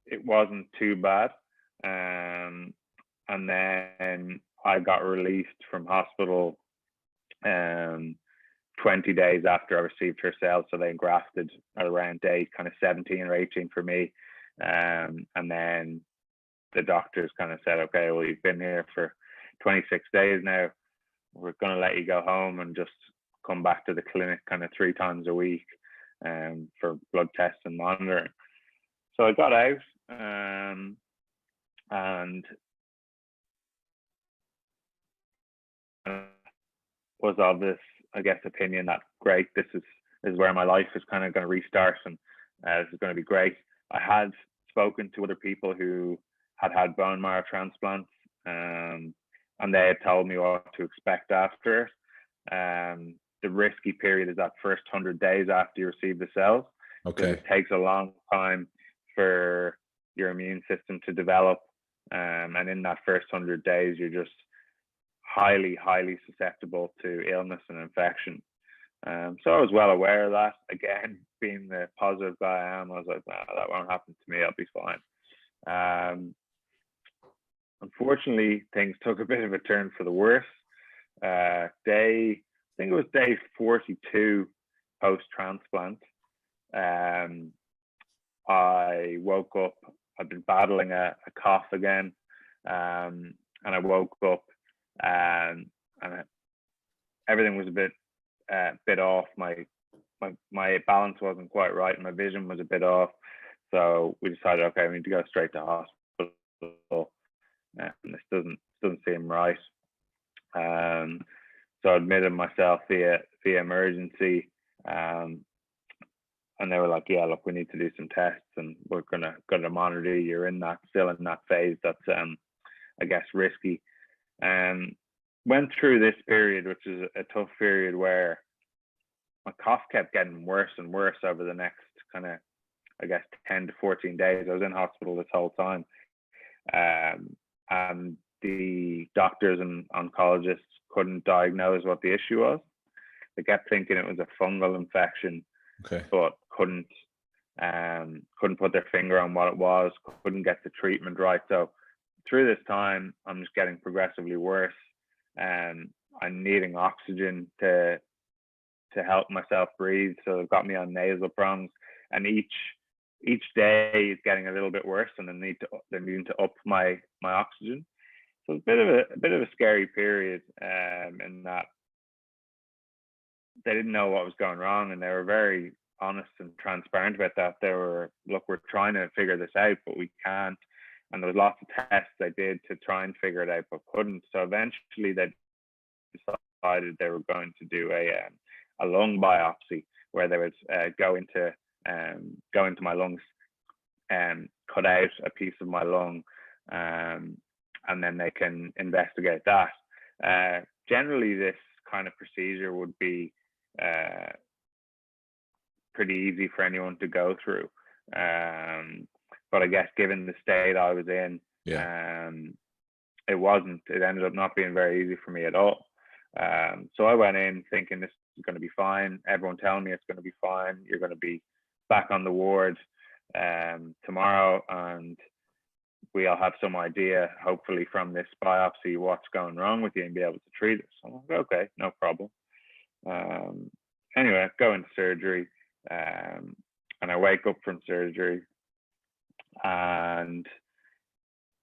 it wasn't too bad. And then I got released from hospital 20 days after I received her cells. So they engrafted at around day kind of 17 or 18 for me. And then the doctors kind of said, okay, well, you've been here for 26 days now. We're going to let you go home and just come back to the clinic kind of 3 times a week for blood tests and monitoring. So I got out and was of this, I guess, opinion that great, this is where my life is kind of going to restart, and this is going to be great. I had spoken to other people who had bone marrow transplants, and they had told me what to expect after it. The risky period is that first 100 days after you receive the cells. Okay. It takes a long time for your immune system to develop, and in that first 100 days, you're just highly susceptible to illness and infection. So I was well aware of that. Again, being the positive guy I am, I was like, nah, that won't happen to me. I'll be fine. Unfortunately, things took a bit of a turn for the worse. I think it was day 42 post-transplant. I woke up. I'd been battling a cough again, and I woke up, and everything was a bit off. My balance wasn't quite right, and my vision was a bit off. So we decided, okay, we need to go straight to hospital. This doesn't seem right. So I admitted myself via emergency, and they were like, yeah, look, we need to do some tests, and we're gonna monitor you. You're still in that phase that's I guess risky. Went through this period, which is a tough period, where my cough kept getting worse and worse over the next kind of, I guess, 10 to 14 days. I was in hospital this whole time. And the doctors and oncologists couldn't diagnose what the issue was. They kept thinking it was a fungal infection, okay, but couldn't put their finger on what it was, couldn't get the treatment right. So through this time, I'm just getting progressively worse, and I'm needing oxygen to help myself breathe. So they've got me on nasal prongs, and each day is getting a little bit worse, and they're needing to up my oxygen. So it's a bit of a scary period, in that they didn't know what was going wrong, and they were very honest and transparent about that. They were, look, we're trying to figure this out, but we can't. And there was lots of tests they did to try and figure it out, but couldn't. So eventually they decided they were going to do a lung biopsy, where they would go into my lungs and cut out a piece of my lung, and then they can investigate that. Generally, this kind of procedure would be pretty easy for anyone to go through. But I guess given the state I was in, it wasn't. It ended up not being very easy for me at all. So I went in thinking this is going to be fine. Everyone telling me it's going to be fine. You're going to be back on the ward tomorrow, and we'll have some idea, hopefully from this biopsy, what's going wrong with you and be able to treat it. So I'm like, okay, no problem. Anyway, go into surgery, and I wake up from surgery, and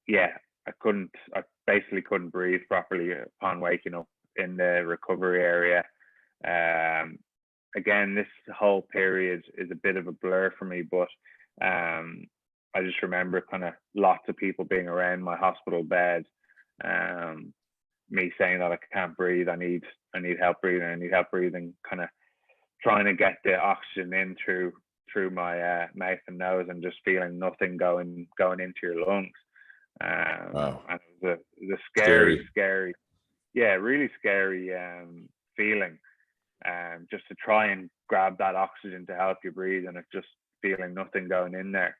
I basically couldn't breathe properly upon waking up in the recovery area. Again, this whole period is a bit of a blur for me, but I just remember kind of lots of people being around my hospital bed, me saying that I can't breathe, I need help breathing, kind of trying to get the oxygen in through my mouth and nose, and just feeling nothing going into your lungs. Wow. And it was a scary, really scary feeling, just to try and grab that oxygen to help you breathe, and it's just feeling nothing going in there.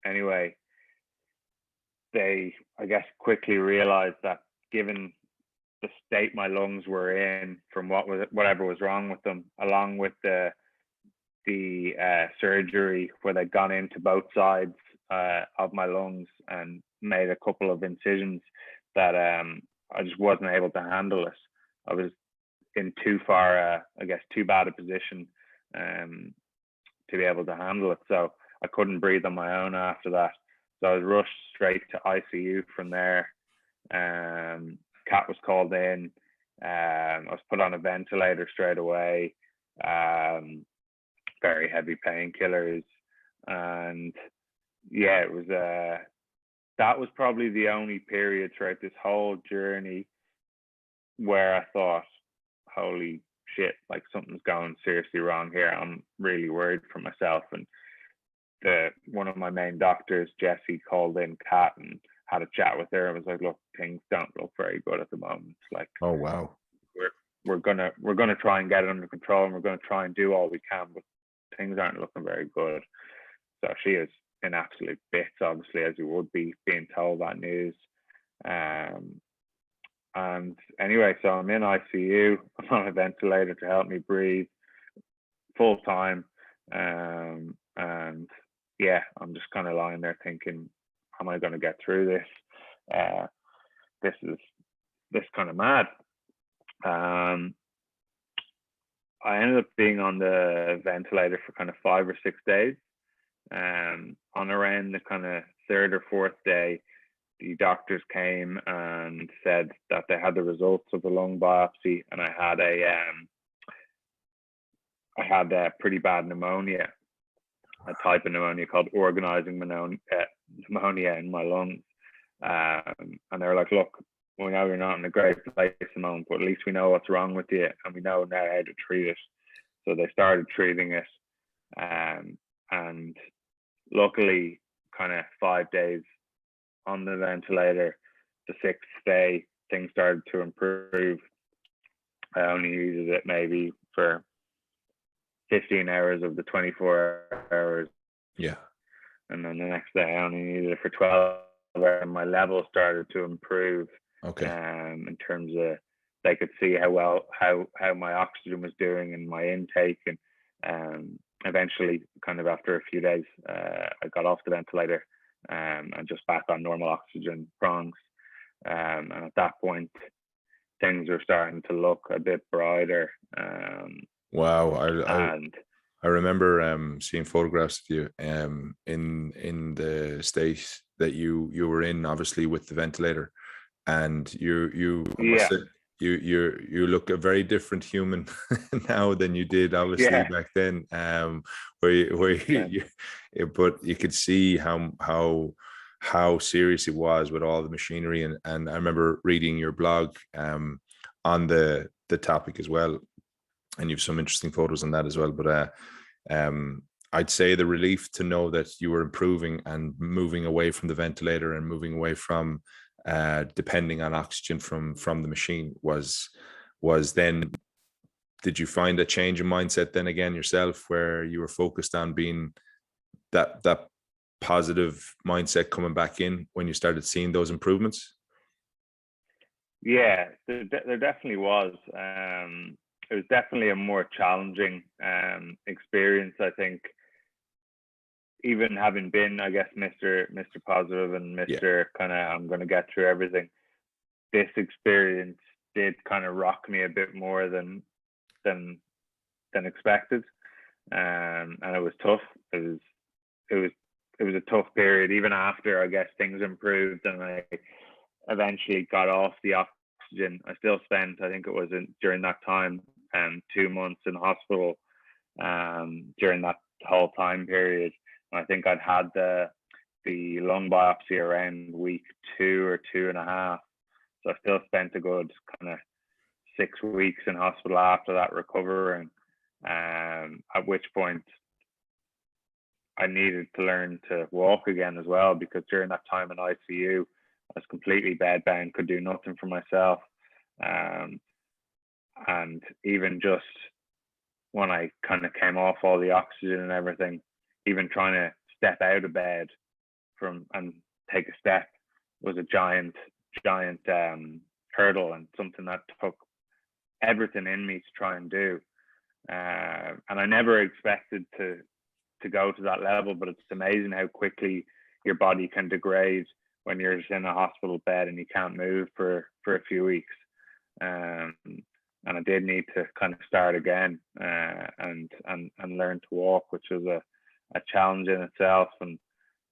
Anyway, they, I guess, quickly realized that given the state my lungs were in from whatever was wrong with them, along with the surgery where they'd gone into both sides of my lungs and made a couple of incisions, that I just wasn't able to handle it. I was in too bad a position to be able to handle it. So I couldn't breathe on my own after that. So I was rushed straight to ICU from there. Cat was called in. I was put on a ventilator straight away. Very heavy painkillers, and it was that was probably the only period throughout this whole journey where I thought, holy shit, like something's going seriously wrong here. I'm really worried for myself. And one of my main doctors, Jesse, called in Kat and had a chat with her and was like, look, things don't look very good at the moment. Like, oh wow, we're gonna try and get it under control, and we're gonna try and do all we can, but things aren't looking very good. So she is in absolute bits, obviously, as you would be being told that news. And anyway, so I'm in ICU. I'm on a ventilator to help me breathe full time. And I'm just kind of lying there thinking, am I going to get through this? This kind of mad. I ended up being on the ventilator for kind of 5 or 6 days. On around the kind of 3rd or 4th day, the doctors came and said that they had the results of the lung biopsy, and I had a pretty bad pneumonia, a type of pneumonia called organizing pneumonia in my lungs. And they were like, look, we know you're not in a great place at the moment, but at least we know what's wrong with you, and we know now how to treat it. So they started treating it. And luckily, kind of 5 days on the ventilator, the 6th day, things started to improve. I only needed it maybe for 15 hours of the 24 hours. Yeah. And then the next day, I only needed it for 12 hours, and my level started to improve. Okay. In terms of, they could see how my oxygen was doing and my intake, and eventually, kind of after a few days, I got off the ventilator and just back on normal oxygen prongs. And at that point, things were starting to look a bit brighter. Wow, I remember seeing photographs of you in the state that you were in, obviously with the ventilator, and you look a very different human now than you did obviously back then. But you could see how serious it was with all the machinery, and I remember reading your blog on the topic as well, and you've some interesting photos on that as well. But I'd say the relief to know that you were improving and moving away from the ventilator and moving away from depending on oxygen from the machine. Was then, did you find a change in mindset then again yourself, where you were focused on being that positive mindset coming back in when you started seeing those improvements? Yeah, there definitely was. It was definitely a more challenging experience, I think. Even having been, I guess, Mr. Positive and Mr. kind of, I'm going to get through everything, this experience did kind of rock me a bit more than expected, and it was tough. It was a tough period. Even after, I guess, things improved and I eventually got off the oxygen, I still spent, I think it was during that time, 2 months in hospital during that whole time period. I think I'd had the lung biopsy around week 2 or 2.5. So I still spent a good kind of 6 weeks in hospital after that recovering, at which point I needed to learn to walk again as well, because during that time in ICU, I was completely bedbound, could do nothing for myself. And even just when I kind of came off all the oxygen and everything, even trying to step out of bed and take a step was a giant hurdle, and something that took everything in me to try and do. And I never expected to go to that level, but it's amazing how quickly your body can degrade when you're just in a hospital bed and you can't move for a few weeks. And I did need to kind of start again and learn to walk, which was a challenge in itself. And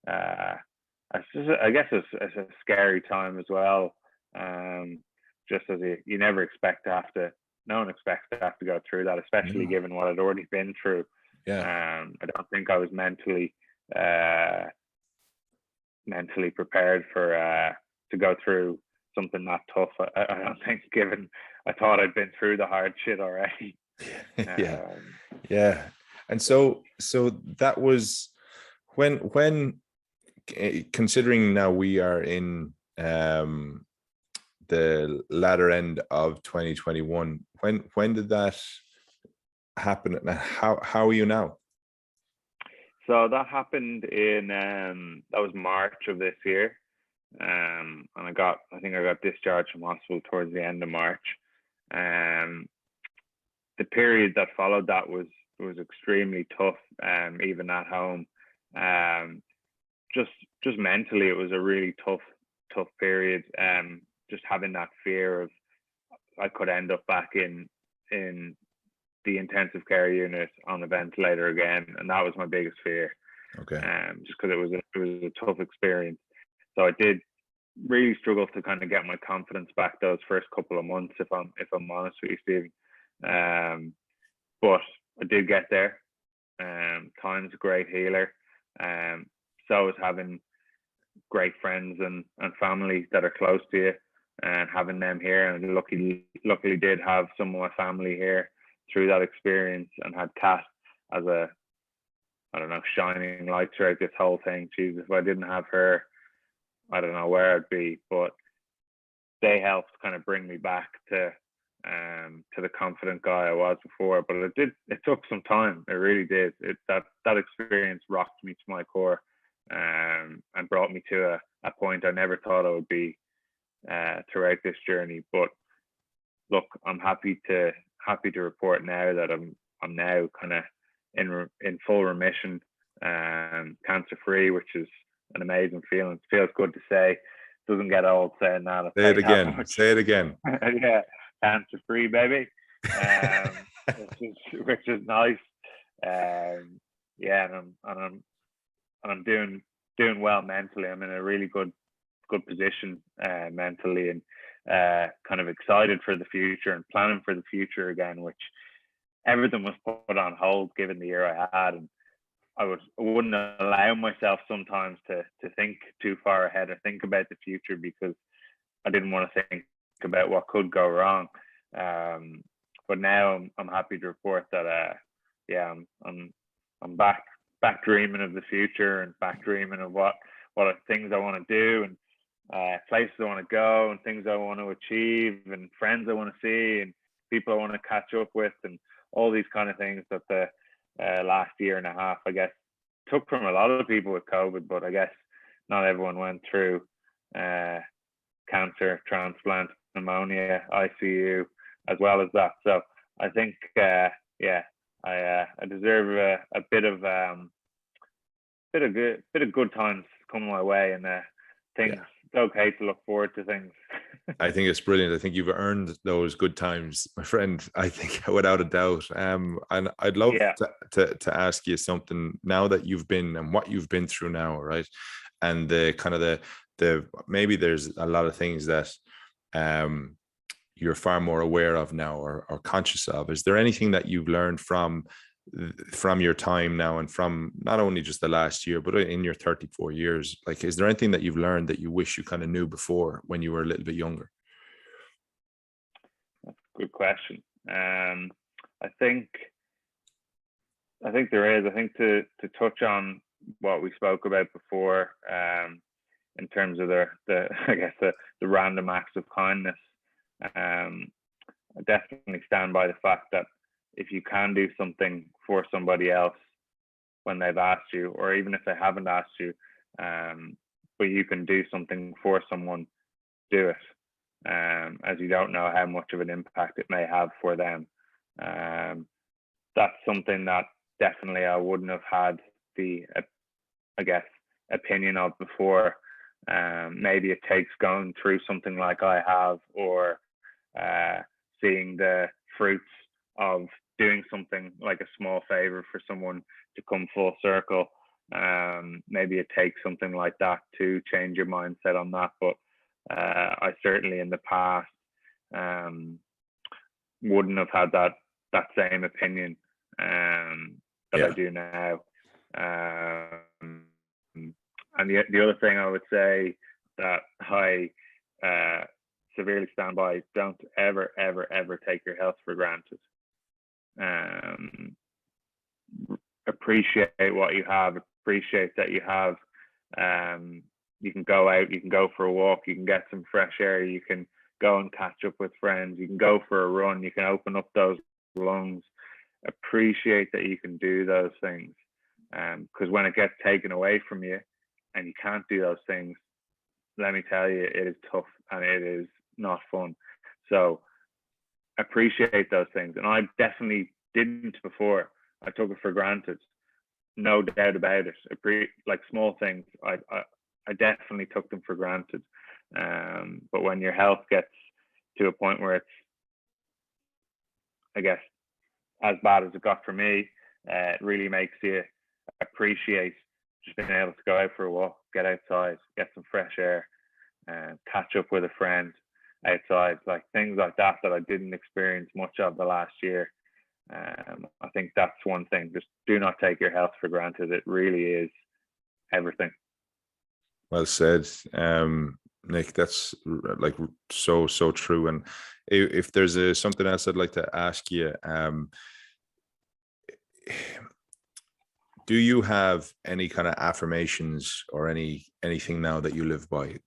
I guess it's a scary time as well. Just as you never expect to have to, no one expects to have to go through that, especially given what I'd already been through. I don't think I was mentally prepared for to go through something that tough. I don't think, given I thought I'd been through the hard shit already. And so that was when considering now we are in the latter end of 2021, when did that happen, and how are you now? So that happened in that was March of this year, and I think I got discharged from hospital towards the end of March. The period that followed that was extremely tough, even at home. Just mentally, it was a really tough period. Just having that fear of I could end up back in the intensive care unit on the ventilator again, and that was my biggest fear. Okay. Just because it was a tough experience. So I did really struggle to kind of get my confidence back those first couple of months, if I'm honest with you, Stephen. But I did get there. Time's a great healer. So is having great friends and family that are close to you, and having them here. And luckily did have some of my family here through that experience, and had Kat as a, I don't know, shining light throughout this whole thing. Jesus, if I didn't have her, I don't know where I'd be. But they helped kind of bring me back to the confident guy I was before. But it took some time. It really did. That experience rocked me to my core, and brought me to a point I never thought I would be throughout this journey. But look, I'm happy to report now that I'm now kind of in full remission, cancer free, which is an amazing feeling. It feels good to say. Doesn't get old saying that. Say it again. Say it again. Yeah, cancer free, baby. Which is nice. Yeah, and I'm doing well mentally. I'm in a really good position mentally, and kind of excited for the future and planning for the future again, which everything was put on hold given the year I had, and I wouldn't allow myself sometimes to think too far ahead or think about the future, because I didn't want to think about what could go wrong. But now I'm happy to report that I'm back dreaming of the future, and back dreaming of what things I want to do, and places I want to go and things I want to achieve and friends I want to see and people I want to catch up with and all these kind of things that the last year and a half, I guess, took from a lot of people with COVID, but I guess not everyone went through cancer, transplant, pneumonia, ICU, as well as that. So I think, I deserve a bit of good times coming my way, and things. It's okay to look forward to things. I think it's brilliant. I think you've earned those good times, my friend. I think without a doubt. And I'd love to ask you something now that you've been and what you've been through now, right? And the kind of the maybe there's a lot of things that you're far more aware of now or conscious of. Is there anything that you've learned from your time now and from not only just the last year, but in your 34 years? Like, is there anything that you've learned that you wish you kind of knew before when you were a little bit younger? That's a good question. I think there is. I think to touch on what we spoke about before, in terms of the I guess the random acts of kindness. I definitely stand by the fact that if you can do something for somebody else when they've asked you, or even if they haven't asked you, but you can do something for someone, do it. As you don't know how much of an impact it may have for them. That's something that definitely I wouldn't have had the, I guess, opinion of before. Maybe it takes going through something like I have, or seeing the fruits of doing something like a small favor for someone to come full circle. Maybe it takes something like that to change your mindset on that. But I certainly in the past wouldn't have had that same opinion that I do now. And the other thing I would say that I severely stand by: don't ever, ever, ever take your health for granted. Appreciate what you have. Appreciate that you have. You can go out. You can go for a walk. You can get some fresh air. You can go and catch up with friends. You can go for a run. You can open up those lungs. Appreciate that you can do those things. Because when it gets taken away from you and you can't do those things, let me tell you, it is tough and it is not fun. So appreciate those things. And I definitely didn't before. I took it for granted, no doubt about it. Like small things, I definitely took them for granted. But when your health gets to a point where it's, I guess, as bad as it got for me, it really makes you appreciate just being able to go out for a walk, get outside, get some fresh air, and catch up with a friend outside, like things like that I didn't experience much of the last year. I think that's one thing. Just do not take your health for granted. It really is everything. Well said, Nick. That's like so true. And if there's something else I'd like to ask you, do you have any kind of affirmations or anything now that you live by?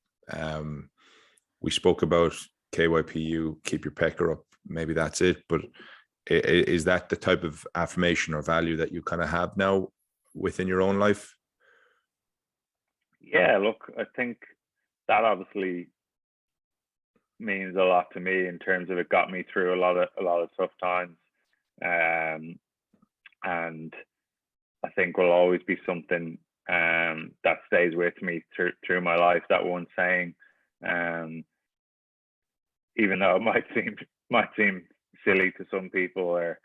We spoke about KYPU, Keep Your Pecker Up. Maybe that's it. But is that the type of affirmation or value that you kind of have now within your own life? Yeah, look, I think that obviously means a lot to me in terms of it got me through a lot of tough times. And I think will always be something that stays with me through my life. That one saying, even though it might seem silly to some people, or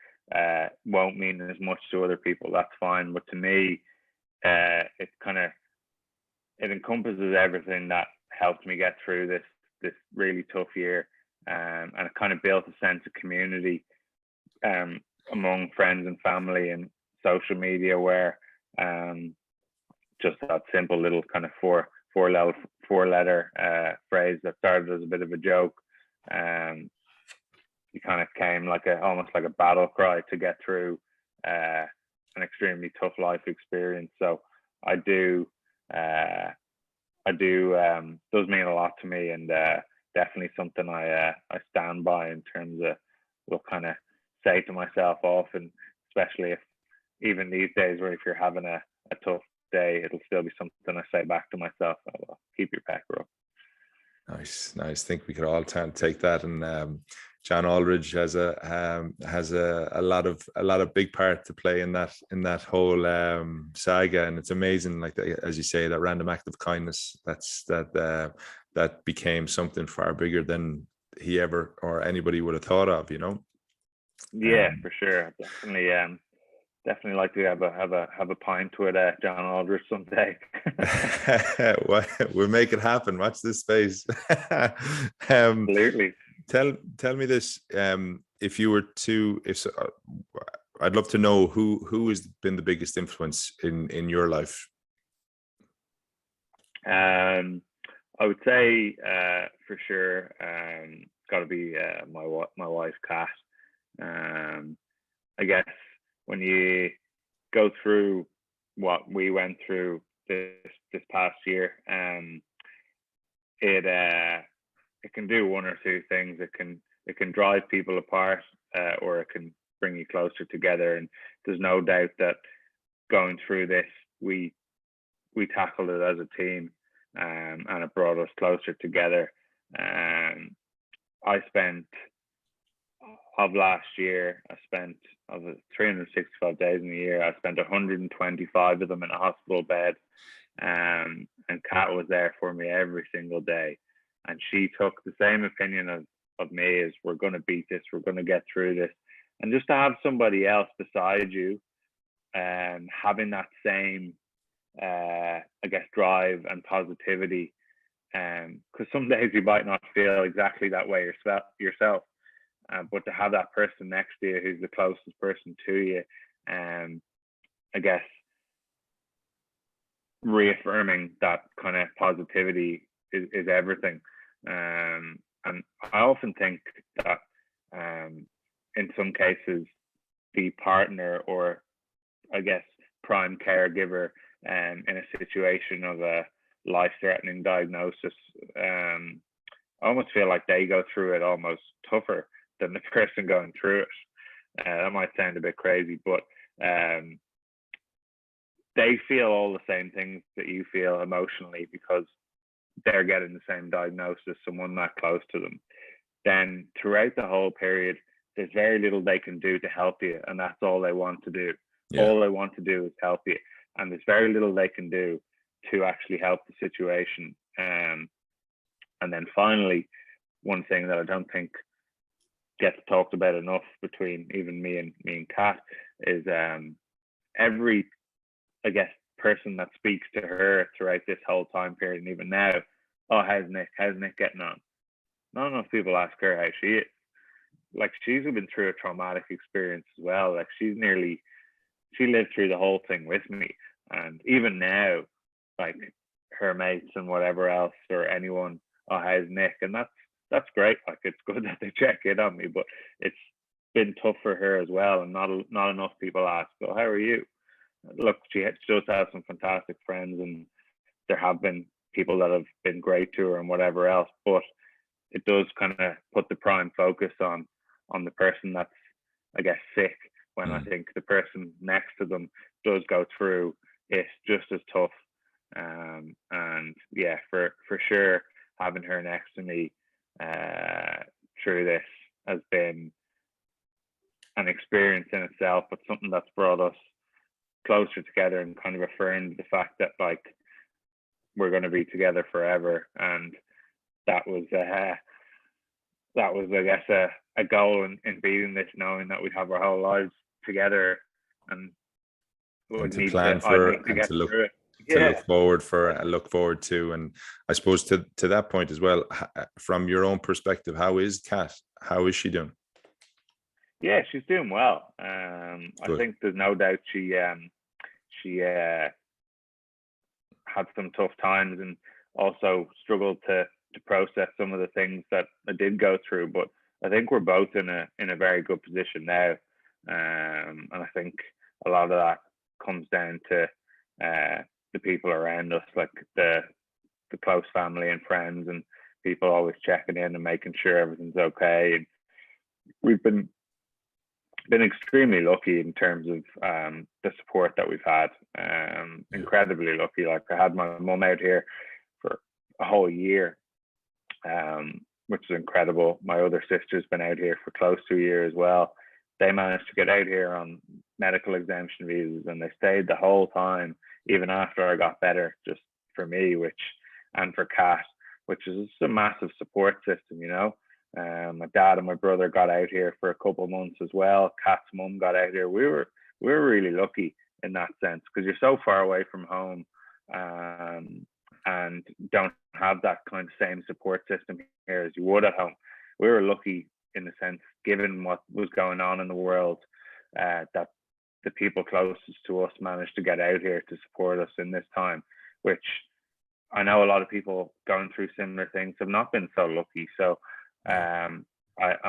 won't mean as much to other people, that's fine. But to me, it encompasses everything that helped me get through this really tough year, and it kind of built a sense of community among friends and family and social media, where just that simple little kind of four letter phrase that started as a bit of a joke, it kind of came almost like a battle cry to get through an extremely tough life experience. So I do I do does mean a lot to me, and definitely something I stand by in terms of will kind of say to myself often, especially if even these days where if you're having a tough day, it'll still be something I say back to myself. Oh, well, keep your pecker up. Nice. I think we could all take that. And John Aldridge has a lot of big part to play in that whole saga, and it's amazing. Like as you say, that random act of kindness that became something far bigger than he ever or anybody would have thought of. Yeah, for sure. Definitely like to have a pint with John Aldridge someday. We'll make it happen. Watch this space. Absolutely. Tell me this. If you were to, I'd love to know who has been the biggest influence in your life. I would say for sure, it's got to be my wife, Kat. I guess when you go through what we went through this past year, it can do one or two things. It can drive people apart, or it can bring you closer together. And there's no doubt that going through this, we tackled it as a team, and it brought us closer together. I spent of last year, of the 365 days in a year, I spent 125 of them in a hospital bed. And Kat was there for me every single day. And she took the same opinion of me as, we're going to beat this, we're going to get through this. And just to have somebody else beside you, having that same, I guess, drive and positivity. Because some days you might not feel exactly that way yourself. But to have that person next to you who's the closest person to you, I guess reaffirming that kind of positivity is everything. And I often think that in some cases, the partner or, I guess, prime caregiver in a situation of a life-threatening diagnosis, I almost feel like they go through it almost tougher than the person going through it. That might sound a bit crazy, but they feel all the same things that you feel emotionally because they're getting the same diagnosis, someone that close to them. Then throughout the whole period, there's very little they can do to help you, and that's all they want to do. Yeah. All they want to do is help you, and there's very little they can do to actually help the situation. And then finally, one thing that I don't think gets talked about enough between even me and Kat is every, I guess, person that speaks to her throughout this whole time period, and even now, oh, how's Nick getting on? Not enough people ask her how she is. Like, she's been through a traumatic experience as well. Like, she lived through the whole thing with me. And even now, like, her mates and whatever else, or anyone, oh, how's Nick? And that's great. Like, it's good that they check in on me, but it's been tough for her as well. And not enough people ask, oh, how are you? Look, she does have some fantastic friends, and there have been people that have been great to her and whatever else, but it does kind of put the prime focus on the person that's, I guess, sick, when I think the person next to them does go through it just as tough. And yeah, for sure, having her next to me through this has been an experience in itself, but something that's brought us closer together and kind of affirmed the fact that, like, we're going to be together forever. And that was I guess a goal in beating this, knowing that we'd have our whole lives together and to plan for and to look through it. To look forward to. And I suppose to that point as well, from your own perspective, how is Kat? How is she doing? Yeah, she's doing well. I think there's no doubt she had some tough times and also struggled to process some of the things that I did go through. But I think we're both in a very good position now. And I think a lot of that comes down to the people around us, like the the close family and friends and people always checking in and making sure everything's okay. And we've been extremely lucky in terms of the support that we've had. Incredibly lucky. Like, I had my mum out here for a whole year, which is incredible. My other sister's been out here for close to a year as well. They managed to get out here on medical exemption visas, and they stayed the whole time, even after I got better, just for me, and for Kat, which is a massive support system, you know. My dad and my brother got out here for a couple of months as well. Kat's mum got out here. We were really lucky in that sense, because you're so far away from home, and don't have that kind of same support system here as you would at home. We were lucky in the sense, given what was going on in the world, that the people closest to us managed to get out here to support us in this time, which I know a lot of people going through similar things have not been so lucky. So I'm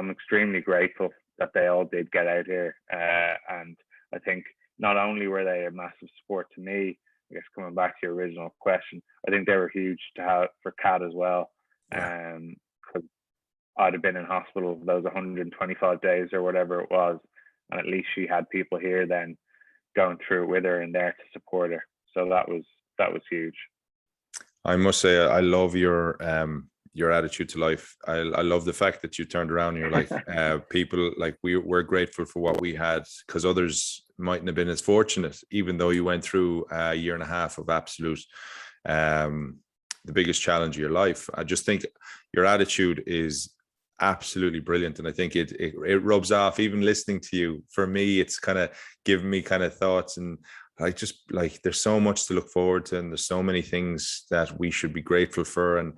extremely grateful that they all did get out here. And I think not only were they a massive support to me, I guess coming back to your original question, I think they were huge to have for Kat as well. Because I'd have been in hospital those 125 days or whatever it was, and at least she had people here then going through it with her and there to support her. So that was huge. I must say, I love your attitude to life. I love the fact that you turned around and you're like, people, like, we're grateful for what we had, because others mightn't have been as fortunate, even though you went through a year and a half of absolute, the biggest challenge of your life. I just think your attitude is absolutely brilliant, and I think it rubs off. Even listening to you, for me, it's kind of given me kind of thoughts, and I just, like, there's so much to look forward to, and there's so many things that we should be grateful for. And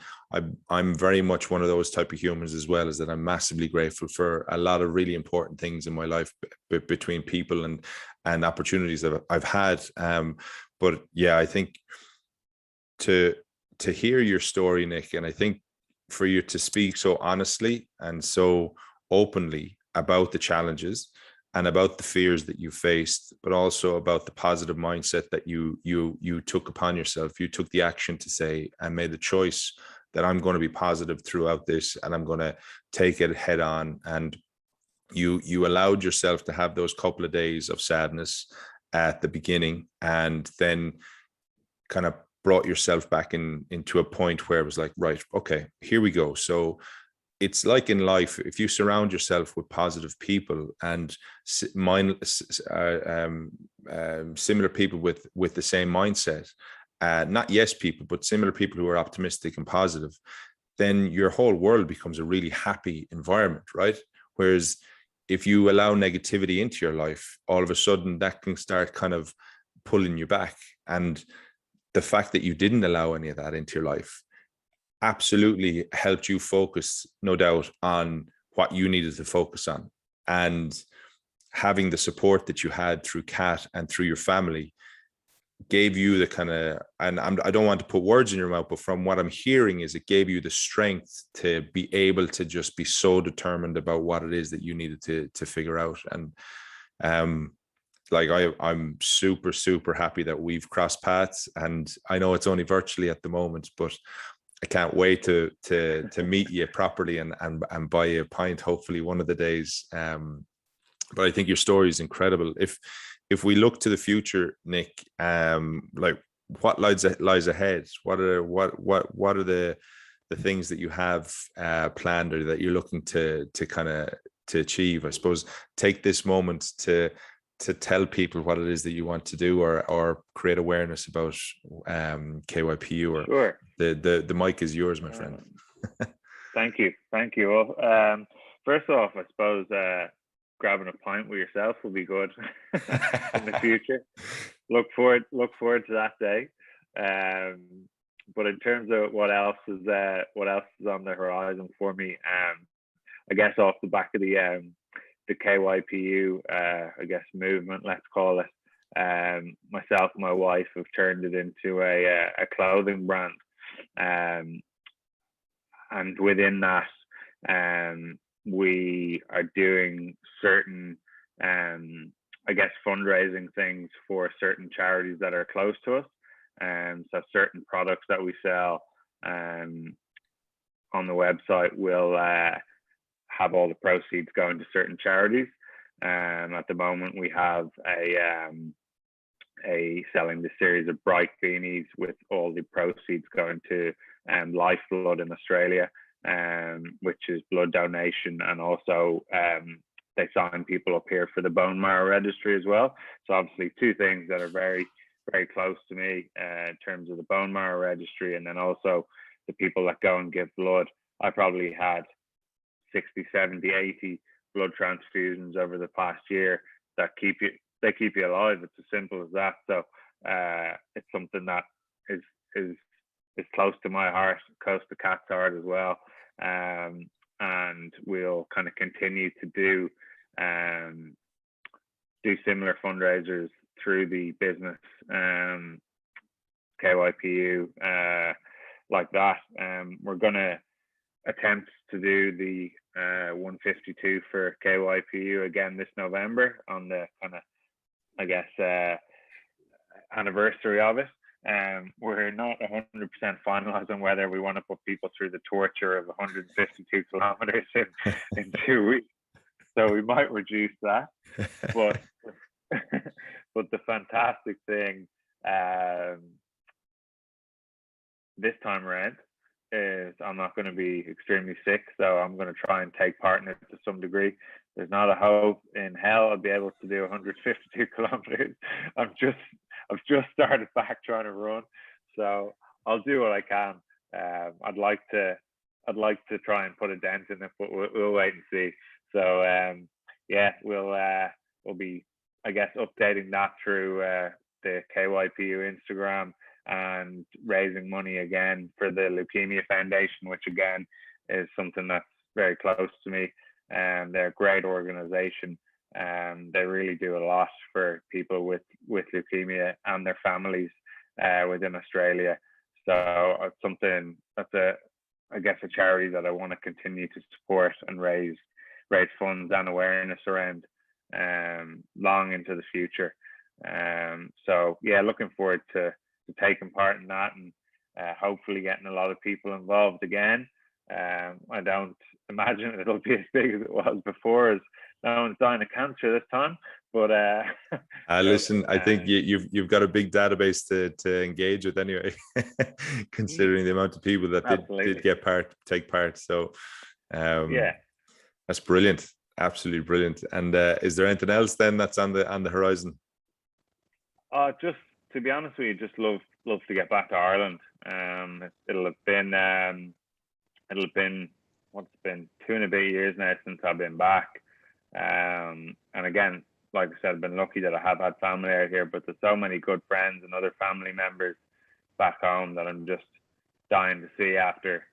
I'm very much one of those type of humans as well, is that I'm massively grateful for a lot of really important things in my life, between people and opportunities that I've had. But yeah, I think to hear your story, Nick, and I think for you to speak so honestly and so openly about the challenges and about the fears that you faced, but also about the positive mindset that you took upon yourself. You took the action to say, and made the choice that I'm going to be positive throughout this, and I'm going to take it head on. And you allowed yourself to have those couple of days of sadness at the beginning, and then kind of brought yourself back into a point where it was like, right, okay, here we go. So it's like in life, if you surround yourself with positive people and similar people with the same mindset, not yes people, but similar people who are optimistic and positive, then your whole world becomes a really happy environment, right? Whereas if you allow negativity into your life, all of a sudden that can start kind of pulling you back. And the fact that you didn't allow any of that into your life absolutely helped you focus, no doubt, on what you needed to focus on. And having the support that you had through Kat and through your family gave you the kind of, and I don't want to put words in your mouth, but from what I'm hearing is it gave you the strength to be able to just be so determined about what it is that you needed to figure out. And like, I'm super, super happy that we've crossed paths, and I know it's only virtually at the moment, but I can't wait to meet you properly and buy you a pint, hopefully one of the days. But I think your story is incredible. If we look to the future, Nick, like, what lies ahead? What are the things that you have planned, or that you're looking to kind of to achieve? I suppose take this moment to tell people what it is that you want to do, or create awareness about KYPU. Or sure. The mic is yours, my friend. Thank you. Well, first off, I suppose grabbing a pint with yourself will be good in the future. Look forward to that day. But in terms of what else is on the horizon for me, I guess off the back of the KYPU, I guess, movement, let's call it. Myself and my wife have turned it into a clothing brand, and within that, we are doing certain, I guess, fundraising things for certain charities that are close to us, and so certain products that we sell on the website will have all the proceeds going to certain charities. At the moment, we have selling the series of bright beanies with all the proceeds going to Lifeblood in Australia, which is blood donation, and also they sign people up here for the bone marrow registry as well. So obviously two things that are very, very close to me in terms of the bone marrow registry, and then also the people that go and give blood. I probably had 60, 70, 80 blood transfusions over the past year that keep you alive. It's as simple as that. So it's something that is close to my heart, close to Kat's heart as well. And we'll kind of continue to do similar fundraisers through the business, KYPU, like that. We're going to attempt to do the 152 for KYPU again this November on the kind of, I guess, anniversary of it. We're not 100% finalized on whether we want to put people through the torture of 152 kilometers in 2 weeks. So we might reduce that. But but the fantastic thing this time around is I'm not going to be extremely sick, so I'm going to try and take part in it to some degree. There's not a hope in hell I'll be able to do 152 kilometers. I've just started back trying to run, so I'll do what I can. I'd like to try and put a dent in it, but we'll wait and see. So yeah, we'll be, I guess, updating that through the KYPU Instagram, and raising money again for the Leukemia Foundation, which again is something that's very close to me. And they're a great organization, and they really do a lot for people with leukemia and their families within Australia. So it's something that's I guess a charity that I want to continue to support and raise funds and awareness around long into the future. So yeah, looking forward to taking part in that, and hopefully getting a lot of people involved again. I don't imagine it'll be as big as it was before, as no one's dying of cancer this time. But listen, I think you've got a big database to engage with anyway, considering the amount of people that did take part. So yeah, that's brilliant, absolutely brilliant. And is there anything else then that's on the horizon? Just to be honest with you, just love to get back to Ireland. It'll have been what's it been, 2.5 years now since I've been back. And again, like I said, I've been lucky that I have had family out here, but there's so many good friends and other family members back home that I'm just dying to see after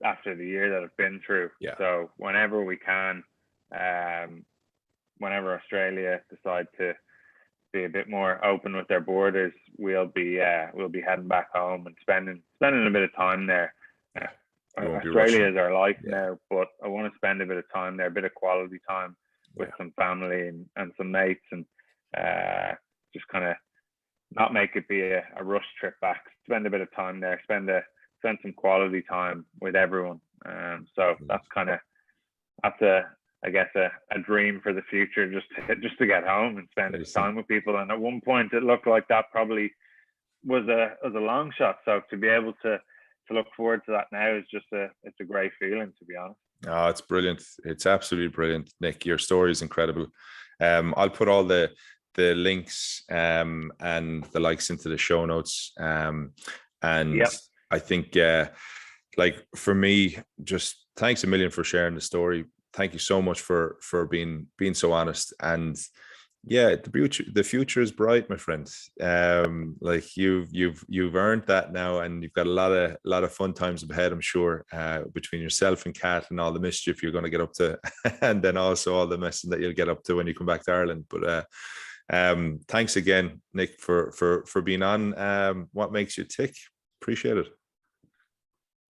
the year that I've been through. Yeah. So whenever we can, whenever Australia decide to be a bit more open with their borders, we'll be heading back home and spending a bit of time there. Australia is our life now, but I want to spend a bit of time there, a bit of quality time with some family and some mates, and just kind of not make it be a rush trip back. Spend a bit of time there, spend some quality time with everyone. So that's I guess a dream for the future, just to get home and spend time with people. And at one point it looked like that probably was a long shot. So to be able to look forward to that now is it's a great feeling, to be honest. Oh, it's brilliant. It's absolutely brilliant, Nick. Your story is incredible. I'll put all the links and the likes into the show notes. And I think like for me, just thanks a million for sharing the story. Thank you so much for being so honest. And yeah, the future is bright, my friend. Like you've earned that now, and you've got a lot of fun times ahead, I'm sure, between yourself and Kat and all the mischief you're going to get up to, and then also all the messing that you'll get up to when you come back to Ireland. But thanks again, Nick, for being on. What makes you tick? Appreciate it.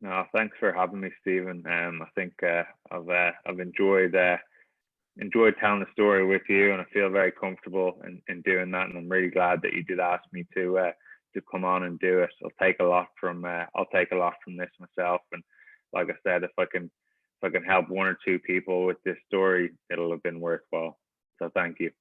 No, thanks for having me, Stephen. I think I've enjoyed telling the story with you, and I feel very comfortable in doing that. And I'm really glad that you did ask me to to come on and do it. I'll take a lot from this myself. And like I said, if I can help one or two people with this story, it'll have been worthwhile. So thank you.